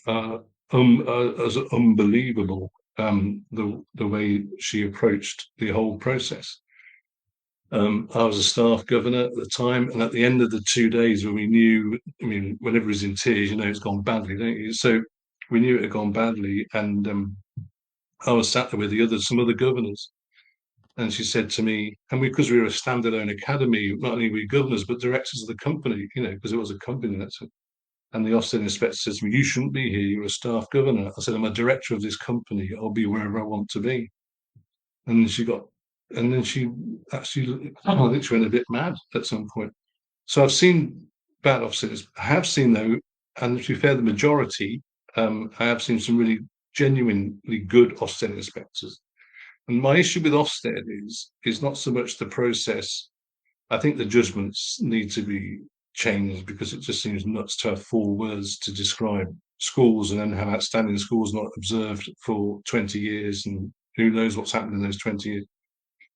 uh, as unbelievable, the way she approached the whole process. I was a staff governor at the time, and at the end of the 2 days when we knew, I mean, whenever he's in tears, you know it's gone badly, don't you? So we knew it had gone badly, and I was sat there with some other governors, and she said to me, and because we were a standalone academy, not only were we governors but directors of the company, you know, because it was a company. And the Ofsted inspector says to me, "You shouldn't be here. You're a staff governor." I said, "I'm a director of this company. I'll be wherever I want to be." And she got, and then she actually, I think she went a bit mad at some point. So I've seen bad officers. I have seen though, and to be fair, the majority, I have seen some really genuinely good Ofsted inspectors. And my issue with Ofsted is not so much the process. I think the judgments need to be changed because it just seems nuts to have 4 words to describe schools and then have outstanding schools not observed for 20 years, and who knows what's happened in those 20 years.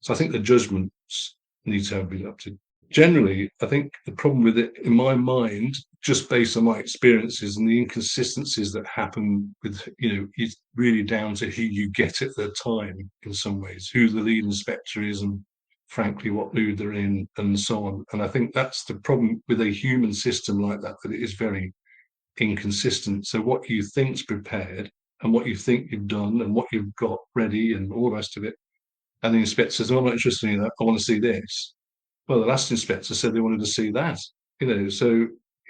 So I think the judgments need to be adopted. Generally, I think the problem with it, in my mind, just based on my experiences and the inconsistencies that happen with, you know, it's really down to who you get at the time in some ways, who the lead inspector is, and frankly, what mood they're in, and so on. And I think that's the problem with a human system like that, that it is very inconsistent. So what you think's prepared and what you think you've done and what you've got ready and all the rest of it, and the inspector says, "Oh, I'm not interested in that. I want to see this." Well, the last inspector said they wanted to see that. You know, so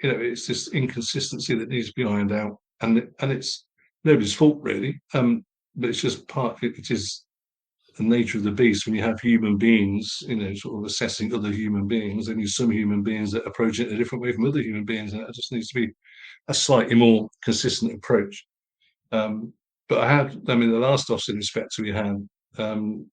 you know, it's this inconsistency that needs to be ironed out, and it's nobody's fault really. But it's just part. It is the nature of the beast when you have human beings, you know, sort of assessing other human beings, and you some human beings that approach it a different way from other human beings, and it just needs to be a slightly more consistent approach. Um, but I mean, the last Ofsted inspector we had,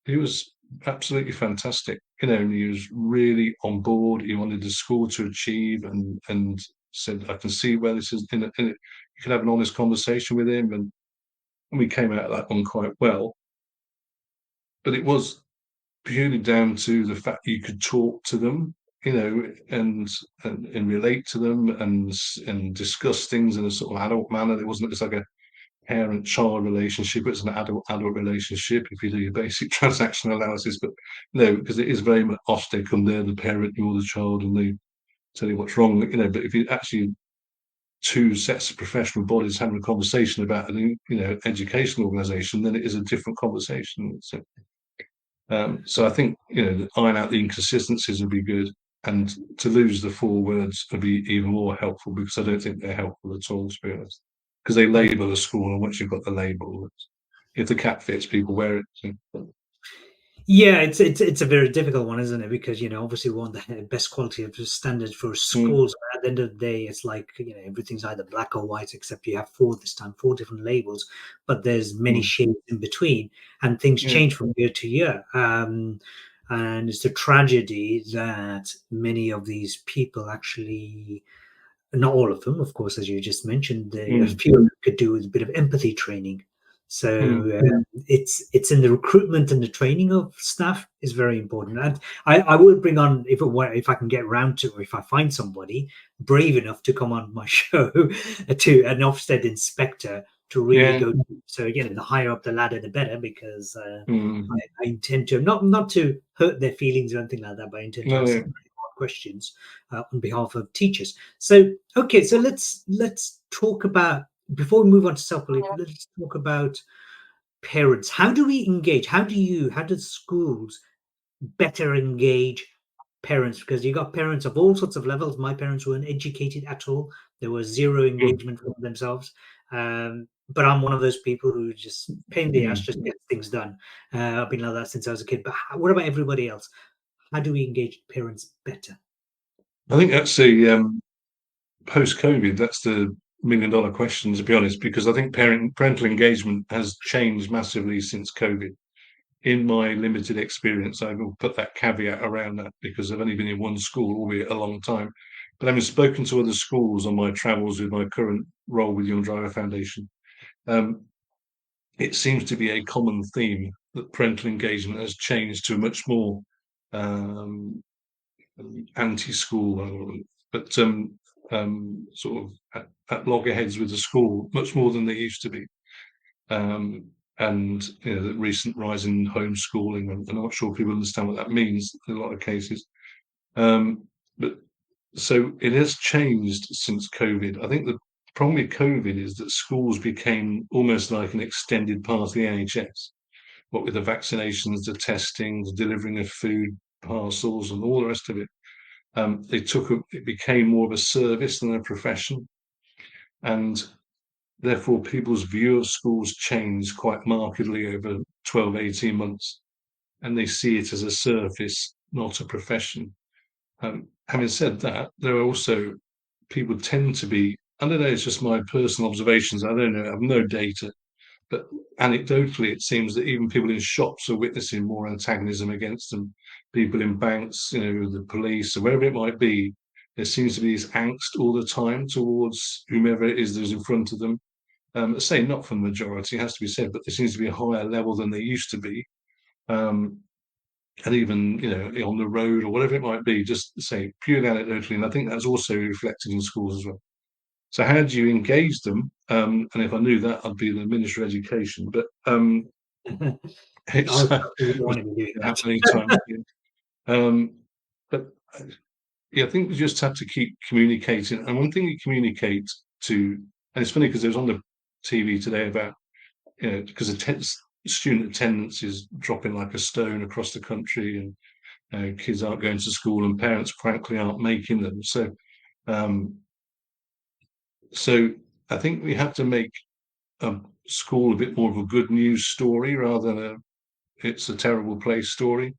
he was absolutely fantastic. You know, and he was really on board. He wanted the school to achieve, and said, "I can see where this is." You could have an honest conversation with him, and we came out of that one quite well. But it was purely down to the fact you could talk to them, you know, and relate to them, and discuss things in a sort of adult manner. It wasn't just like a parent-child relationship. It's an adult relationship if you do your basic transaction analysis. But no, because it is very much Ofsted come there, the parent, you're the child, and they tell you what's wrong. You know, but if you actually two sets of professional bodies having a conversation about an educational organisation, then it is a different conversation. So I think iron out the inconsistencies would be good, and to lose the 4 words would be even more helpful, because I don't think they're helpful at all, to be honest. Because they label a school, and once you've got the label, if the cap fits, people wear it. Yeah, it's a very difficult one, isn't it? Because obviously we want the best quality of standards for Mm, schools. But at the end of the day, it's like everything's either black or white, except you have four this time, four different labels, but there's many mm, shades in between, and things yeah, change from year to year. And it's a tragedy that many of these people actually, not all of them, of course, as you just mentioned, a mm, few of them could do with a bit of empathy training. mm, So it's in the recruitment and the training of staff is very important. And I will bring on, if I can get around to, or if I find somebody brave enough to come on my show, to an Ofsted inspector to really yeah, go. So again, the higher up the ladder, the better, because mm, I intend to not to hurt their feelings or anything like that, but I intend to no, ask yeah. some very hard questions on behalf of teachers. So okay, so let's talk about, before we move on to self-belief, let's talk about parents. How do we engage? How do schools better engage parents? Because you got parents of all sorts of levels. My parents weren't educated at all. There was zero Mm, engagement from themselves. But I'm one of those people who just pain in the ass, mm. just gets things done. I've been like that since I was a kid. But what about everybody else? How do we engage parents better? I think that's the post-COVID. That's the million-dollar question, to be honest, because I think parental engagement has changed massively since COVID. in my limited experience, I will put that caveat around that because I've only been in one school, albeit a long time. But having spoken to other schools on my travels with my current role with Young Driver Foundation, it seems to be a common theme that parental engagement has changed to a much more anti-school, but sort of at loggerheads with the school, much more than they used to be. And the recent rise in homeschooling, and I'm not sure people understand what that means in a lot of cases. But so it has changed since COVID. I think the problem with COVID is that schools became almost like an extended part of the NHS. What with the vaccinations, the testing, the delivering of food parcels, and all the rest of it. It became more of a service than a profession, and therefore people's view of schools changed quite markedly over 12, 18 months, and they see it as a service, not a profession. Having said that, there are also people tend to be, I don't know, it's just my personal observations, I don't know, I have no data, but anecdotally, it seems that even people in shops are witnessing more antagonism against them. People in banks, the police, or wherever it might be, there seems to be this angst all the time towards whomever it is that is in front of them. Say not from the majority, it has to be said, but there seems to be a higher level than there used to be. And even on the road or whatever it might be, just say purely anecdotally, and I think that's also reflected in schools as well. So how do you engage them? And if I knew that, I'd be the Minister of Education. But it's I wouldn't want to be doing how that. many times? But yeah, I think we just have to keep communicating. And one thing you communicate to, and it's funny because it was on the TV today about because student attendance is dropping like a stone across the country, and kids aren't going to school, and parents frankly aren't making them. Um, so I think we have to make school a bit more of a good news story rather than it's a terrible place story.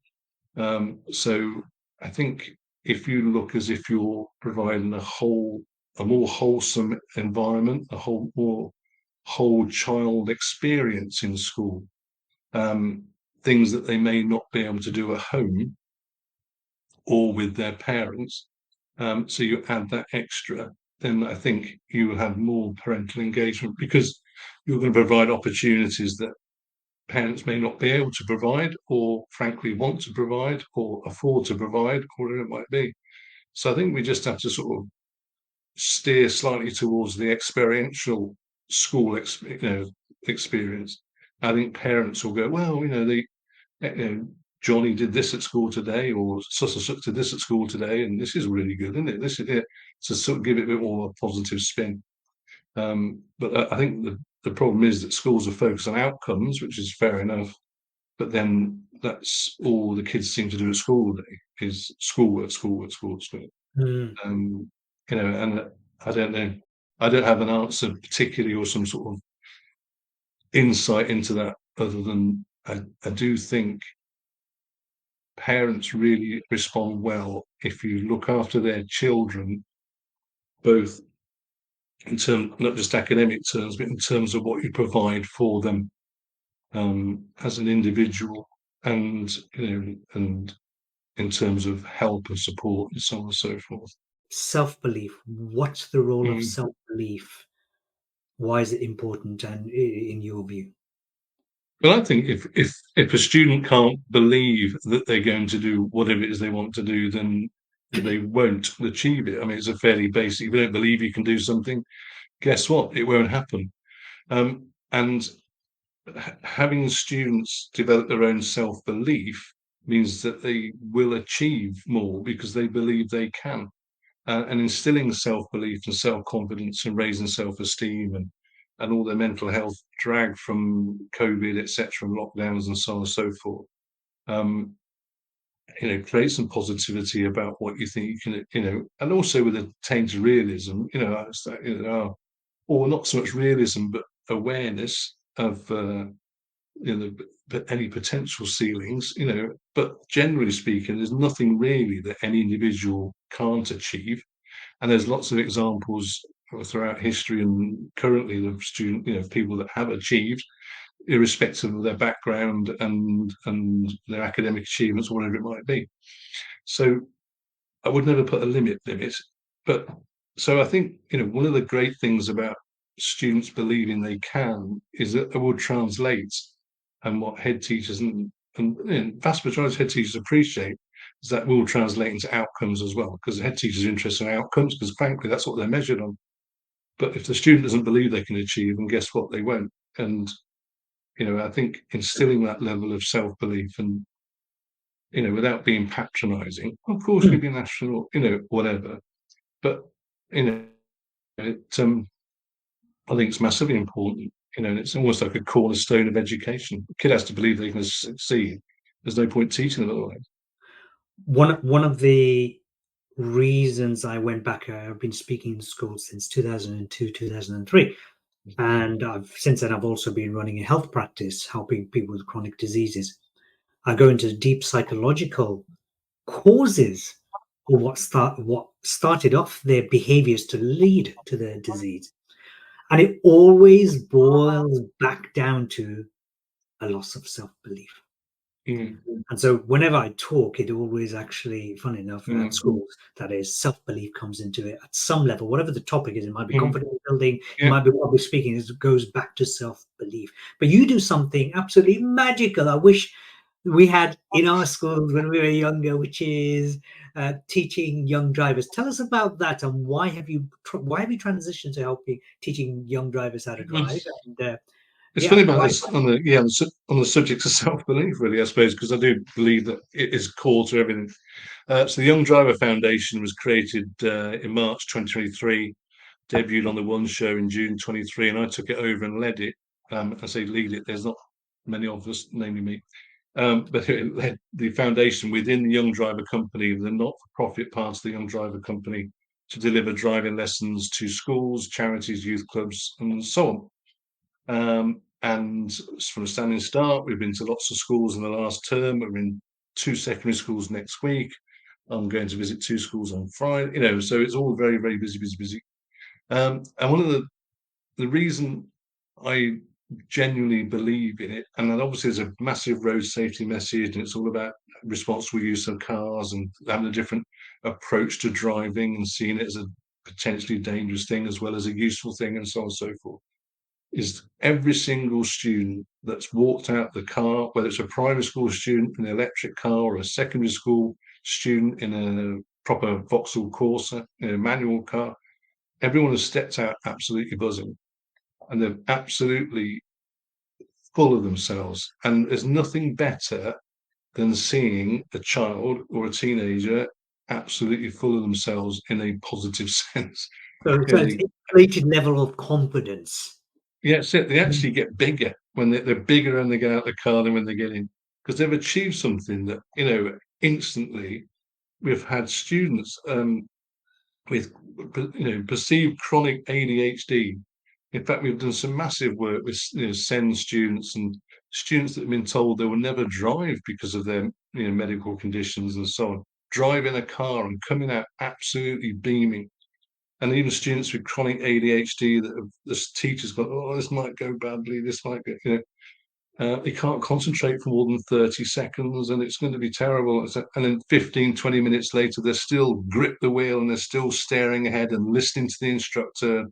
So I think if you look as if you're providing a more wholesome environment, more whole child experience in school, things that they may not be able to do at home or with their parents. So you add that extra, then I think you will have more parental engagement because you're going to provide opportunities that parents may not be able to provide, or frankly want to provide, or afford to provide, or whatever it might be. So I think we just have to sort of steer slightly towards the experiential school experience. I think parents will go, well, Johnny did this at school today, or Suss did this at school today, and this is really good, isn't it? This is it. To sort of give it a bit more a positive spin. But I think the problem is that schools are focused on outcomes, which is fair enough. But then that's all the kids seem to do at school all day is schoolwork, schoolwork, schoolwork, schoolwork. Mm. And I don't know. I don't have an answer particularly or some sort of insight into that other than I do think parents really respond well if you look after their children, both in terms, not just academic terms, but in terms of what you provide for them as an individual, and and in terms of help and support and so on and so forth. Self-belief. What's the role of Mm. self-belief? Why is it important, and in your view? But I think if a student can't believe that they're going to do whatever it is they want to do, then they won't achieve it. I mean, it's a fairly basic. If you don't believe you can do something, guess what? It won't happen. And having students develop their own self-belief means that they will achieve more because they believe they can. And instilling self-belief and self-confidence and raising self-esteem and all their mental health drag from COVID, etc., and lockdowns and so on and so forth. Create some positivity about what you think you can, and also with a taint of realism, or not so much realism, but awareness of any potential ceilings, but generally speaking, there's nothing really that any individual can't achieve. And there's lots of examples throughout history and currently of people that have achieved. irrespective of their background and their academic achievements, whatever it might be. So I would never put a limit. But so I think, one of the great things about students believing they can is that it will translate, and what head teachers and vast majority of head teachers appreciate is that will translate into outcomes as well, because the head teachers are interested in outcomes, because frankly that's what they're measured on. But if the student doesn't believe they can achieve, and guess what, they won't. And I think instilling that level of self-belief, and without being patronizing, of course Mm. we'd be national, whatever, but it I think it's massively important, and it's almost like a cornerstone of education. The kid has to believe they can succeed. There's no point teaching them otherwise. One of the reasons I went back, I've been speaking in schools since 2002, 2003. And since then, I've also been running a health practice, helping people with chronic diseases. I go into deep psychological causes of what started off their behaviors to lead to their disease. And it always boils back down to a loss of self-belief. Mm, And so whenever I talk, it always actually, funny enough, at mm, schools, that is, self-belief comes into it at some level, whatever the topic is. It might be mm. confidence building, it Yeah, might be public speaking. It goes back to self-belief. But you do something absolutely magical. I wish we had in our schools when we were younger, which is teaching young drivers. Tell us about that, and why have you transitioned to helping teaching young drivers how to it would. drive? And It's yeah, funny about why? this on the subject of self-belief, really, I suppose, because I do believe that it is core to everything. So the Young Driver Foundation was created in March 2023, debuted on the One Show in June 23, and I took it over and led it. I say lead it. There's not many of us, namely me, but it led the foundation within the Young Driver Company, the not-for-profit part of the Young Driver Company, to deliver driving lessons to schools, charities, youth clubs, and so on. And from a standing start, we've been to lots of schools in the last term. We're in 2 secondary schools next week. I'm going to visit 2 schools on Friday. So it's all very, very busy, busy, busy. And one of the reason I genuinely believe in it, and then obviously there's a massive road safety message, and it's all about responsible use of cars and having a different approach to driving and seeing it as a potentially dangerous thing as well as a useful thing, and so on and so forth, is every single student that's walked out the car, whether it's a primary school student in an electric car or a secondary school student in a proper Vauxhall Corsa, in a manual car, everyone has stepped out absolutely buzzing, and they're absolutely full of themselves. And there's nothing better than seeing a child or a teenager absolutely full of themselves in a positive sense. So it's They inflated level of confidence. Yeah, it's it. They actually get bigger when they're bigger and they get out the car than when they get in, because they've achieved something that, instantly. We've had students with perceived chronic ADHD. In fact, we've done some massive work with SEND students and students that have been told they will never drive because of their medical conditions and so on. Driving a car and coming out absolutely beaming, and even students with chronic ADHD that have, the teachers go, oh, this might go badly, this might go, they can't concentrate for more than 30 seconds and it's going to be terrible. And then 15, 20 minutes later, they're still grip the wheel and they're still staring ahead and listening to the instructor.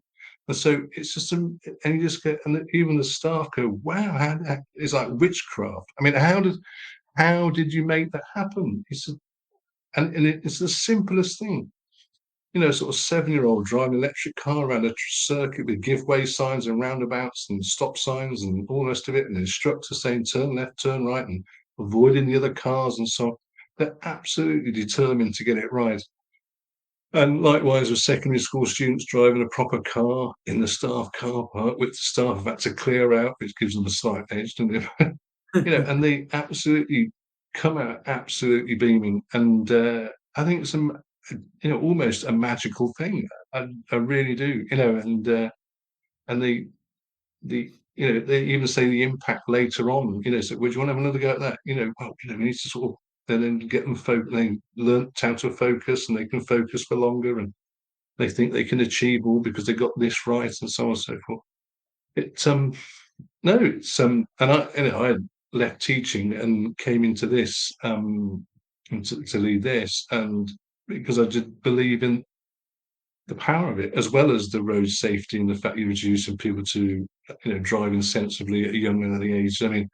And so it's just, and you just get, and even the staff go, wow, it's like witchcraft. I mean, how did you make that happen? It's the simplest thing. Sort of 7-year-old driving an electric car around a circuit with giveaway signs and roundabouts and stop signs and all the rest of it, and the instructor saying turn left, turn right, and avoiding the other cars and so on. They're absolutely determined to get it right. And likewise with secondary school students driving a proper car in the staff car park, which the staff have had to clear out, which gives them a slight edge, doesn't it? And they absolutely come out absolutely beaming. And I think it's almost a magical thing. I really do, and they even say the impact later on, so would you want to have another go at that? Well, we need to sort of then get them they learnt how to focus and they can focus for longer and they think they can achieve more because they got this right and so on and so forth. It no, it's and I had left teaching and came into this and to lead this, and because I did believe in the power of it, as well as the road safety and the fact you're introducing people to driving sensibly at a young and early age. I mean,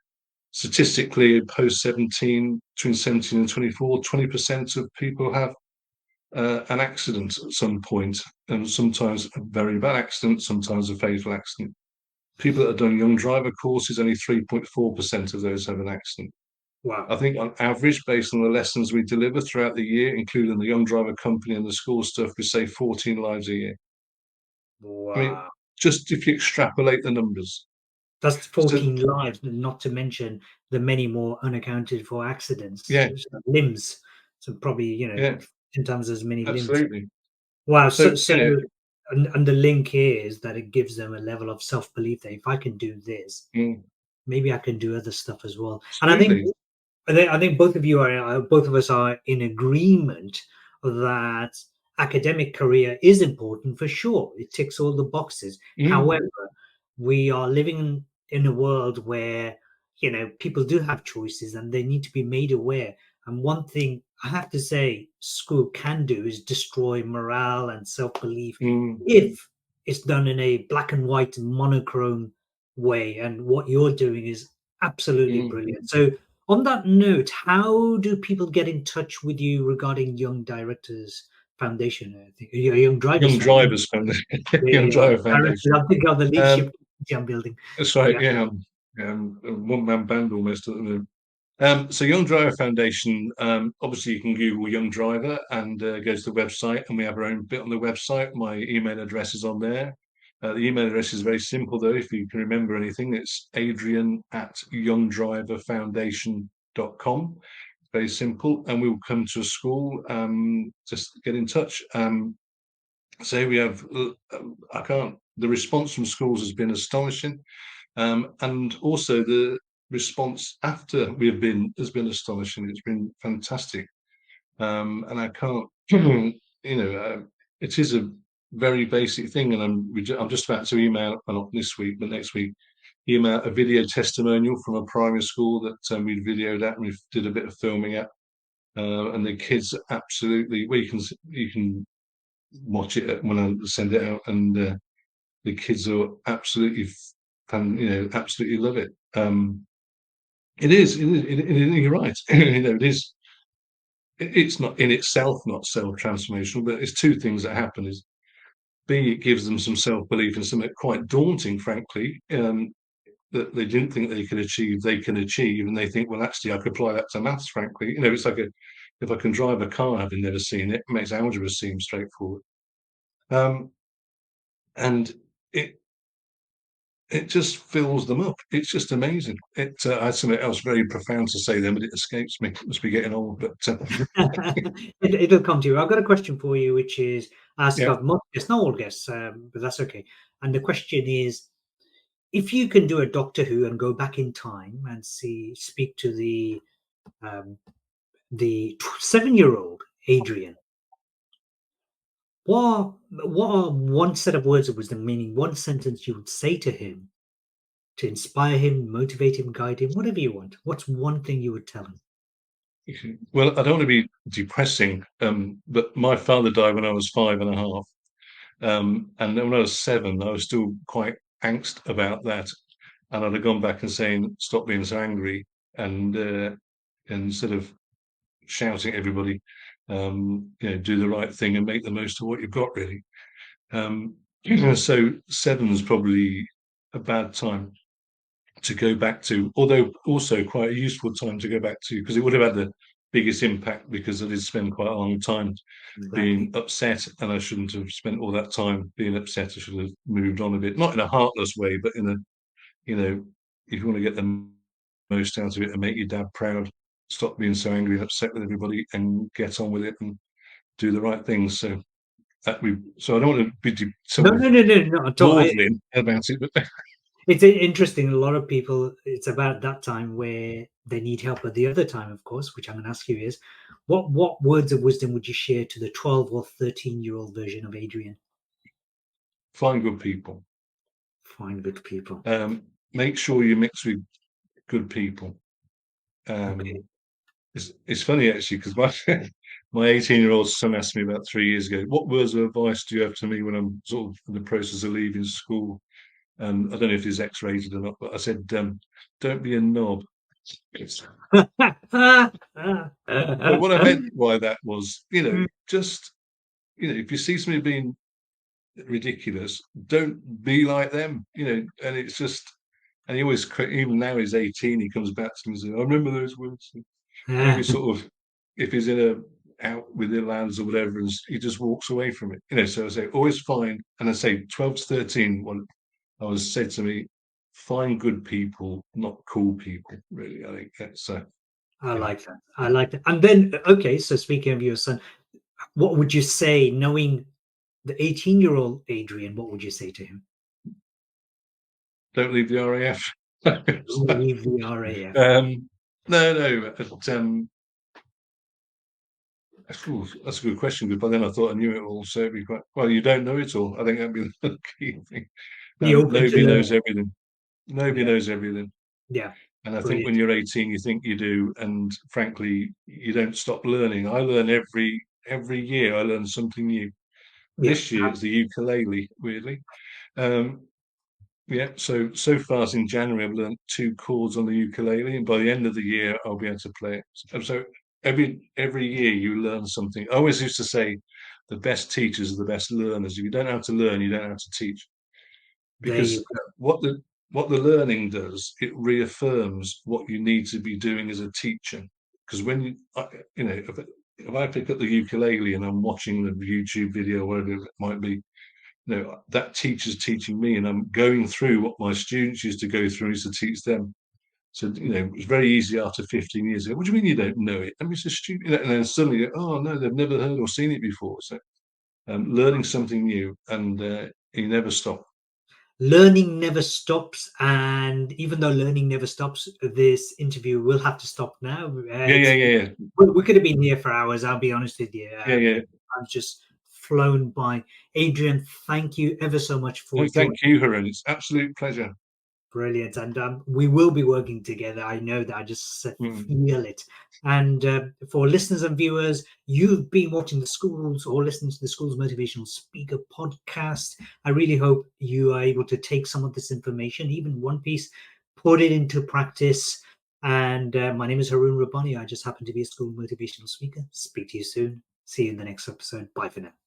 statistically, post 17, between 17 and 24, 20% of people have an accident at some point, and sometimes a very bad accident, sometimes a fatal accident. People that have done young driver courses, only 3.4% of those have an accident. Wow. I think on average, based on the lessons we deliver throughout the year, including the young driver company and the school stuff, we save 14 lives a year. I mean, Wow. just if you extrapolate the numbers. That's So 14 lives, not to mention the many more unaccounted for accidents, yeah, limbs. So probably, yeah, 10 times as many limbs. absolutely. Wow. So, And the link is that it gives them a level of self-belief that if I can do this, maybe I can do other stuff as well. And absolutely. I think both of you both of us are in agreement that academic career is important for sure. It ticks all the boxes. Mm, However, we are living in a world where people do have choices and they need to be made aware. And one thing I have to say, school can do is destroy morale and self-belief mm, if it's done in a black and white monochrome way. And what you're doing is absolutely mm. brilliant. So on that note, how do people get in touch with you regarding Young Directors Foundation? I think Young Drivers Young Foundation. Drivers Foundation, Yeah, Young yeah. Driver Directors. Foundation. I'm thinking of the Um, leadership I'm building. that's right. Yeah. Yeah, a one-man band almost at the moment. So Young Driver Foundation, obviously you can Google Young Driver and go to the website, and we have our own bit on the website. My email address is on there. The email address is very simple though, if you can remember anything. It's adrian@youngdriverfoundation.com. Very simple, and we will come to a school. Just get in touch. So we have, the response from schools has been astonishing. And also the response after we've been has been astonishing. It's been fantastic. And I can't, it is a very basic thing. And I'm just about to email, well, not this week, but next week, email a video testimonial from a primary school that we videoed at and we did a bit of filming at. And the kids absolutely, well, you can watch it when I send it out, and the kids are absolutely, absolutely love it. You're right. It is. It's not in itself not self-transformational, but it's two things that happen. Is B, it gives them some self-belief and something quite daunting, frankly, that they didn't think they could achieve. They can achieve, and they think, well, actually, I could apply that to maths. Frankly, it's like if I can drive a car, having never seen it, it makes algebra seem straightforward. Um, and it it just fills them up. It's just amazing. I had something else very profound to say then, but it escapes me. It must be getting old. But It'll come to you. I've got a question for you, which is ask yeah, of most guests, not all guests, but that's okay. And the question is, if you can do a Doctor Who and go back in time and speak to um, the 7-year-old Adrian, what are one set of words of wisdom, meaning one sentence you would say to him to inspire him, motivate him, guide him, whatever you want? What's one thing you would tell him? well, I don't want to be depressing, but my father died when I was 5.5, and then when I was 7, I was still quite angst about that, and I'd have gone back and saying, "Stop being so angry," and instead of shouting at everybody, do the right thing and make the most of what you've got. Really. Um, so 7's probably a bad time to go back to, although also quite a useful time to go back to, because it would have had the biggest impact, because I did spend quite a long time Exactly. being upset, and I shouldn't have spent all that time being upset. I should have moved on a bit, not in a heartless way, but in a, if you want to get the most out of it and make your dad proud, stop being so angry and upset with everybody and get on with it and do the right things. So I don't want to be No, sort of no, no, no, not at all. maudlin about it, but It's interesting. A lot of people, it's about that time where they need help. But the other time, of course, which I'm going to ask you is, what words of wisdom would you share to the 12 or 13-year-old version of Adrian? find good people. Find good people. make sure you mix with good people. Okay. It's funny actually because my 18-year-old son asked me about 3 years ago, "What words of advice do you have to me when I'm sort of in the process of leaving school?" And I don't know if he's X-rated or not, but I said, "Don't be a knob." But what I meant by that was, just if you see somebody being ridiculous, don't be like them, And it's just, and he always, even now he's 18, he comes back to me and says, "I remember those words." And every sort of, if he's in out with the lads or whatever, and he just walks away from it. So I say, always find, and I say 12 to 13, when I was said to me, find good people, not cool people, really. I think that's, I yeah. like that. I like that. And then, okay, so speaking of your son, what would you say, knowing the 18-year-old Adrian, what would you say to him? Don't leave the RAF. Don't leave the RAF. No. That's a good question. But then I thought I knew it all, so it'd be quite well. You don't know it all. I think that'd be the key thing. Be open to Nobody learn. knows everything. Nobody Yeah, knows everything. yeah, And I think when brilliant. you're 18, you think you do, and frankly, you don't stop learning. I learn every year. I learn something new. Yeah, This year it's the ukulele, weirdly. Um, yeah, so far in January, I've learned 2 chords on the ukulele, and by the end of the year, I'll be able to play it. So every year, you learn something. I always used to say, the best teachers are the best learners. If you don't know how to learn, you don't know how to teach. there you Because what the learning does, it reaffirms what you need to be doing as a teacher. Because when if I pick up the ukulele and I'm watching the YouTube video, whatever it might be, that teacher's teaching me, and I'm going through what my students used to go through and used to teach them. So, it's very easy after 15 years ago. What do you mean you don't know it? I mean, it's a student, and then suddenly, oh no, they've never heard or seen it before. So, learning something new, and you never stop. learning never stops. And even though learning never stops, this interview will have to stop now. Yeah, yeah, yeah, yeah, We could have been here for hours, I'll be honest with you. yeah, yeah. I've just flown by. Adrian, thank you ever so much for No, joining. thank you, Harun. It's absolute pleasure. Brilliant. And we will be working together. I know that. I just Mm. feel it. And for listeners and viewers, you've been watching the schools or listening to the Schools Motivational Speaker podcast. I really hope you are able to take some of this information, even one piece, put it into practice. And my name is Harun Rabbani. I just happen to be a school motivational speaker. Speak to you soon. See you in the next episode. Bye for now.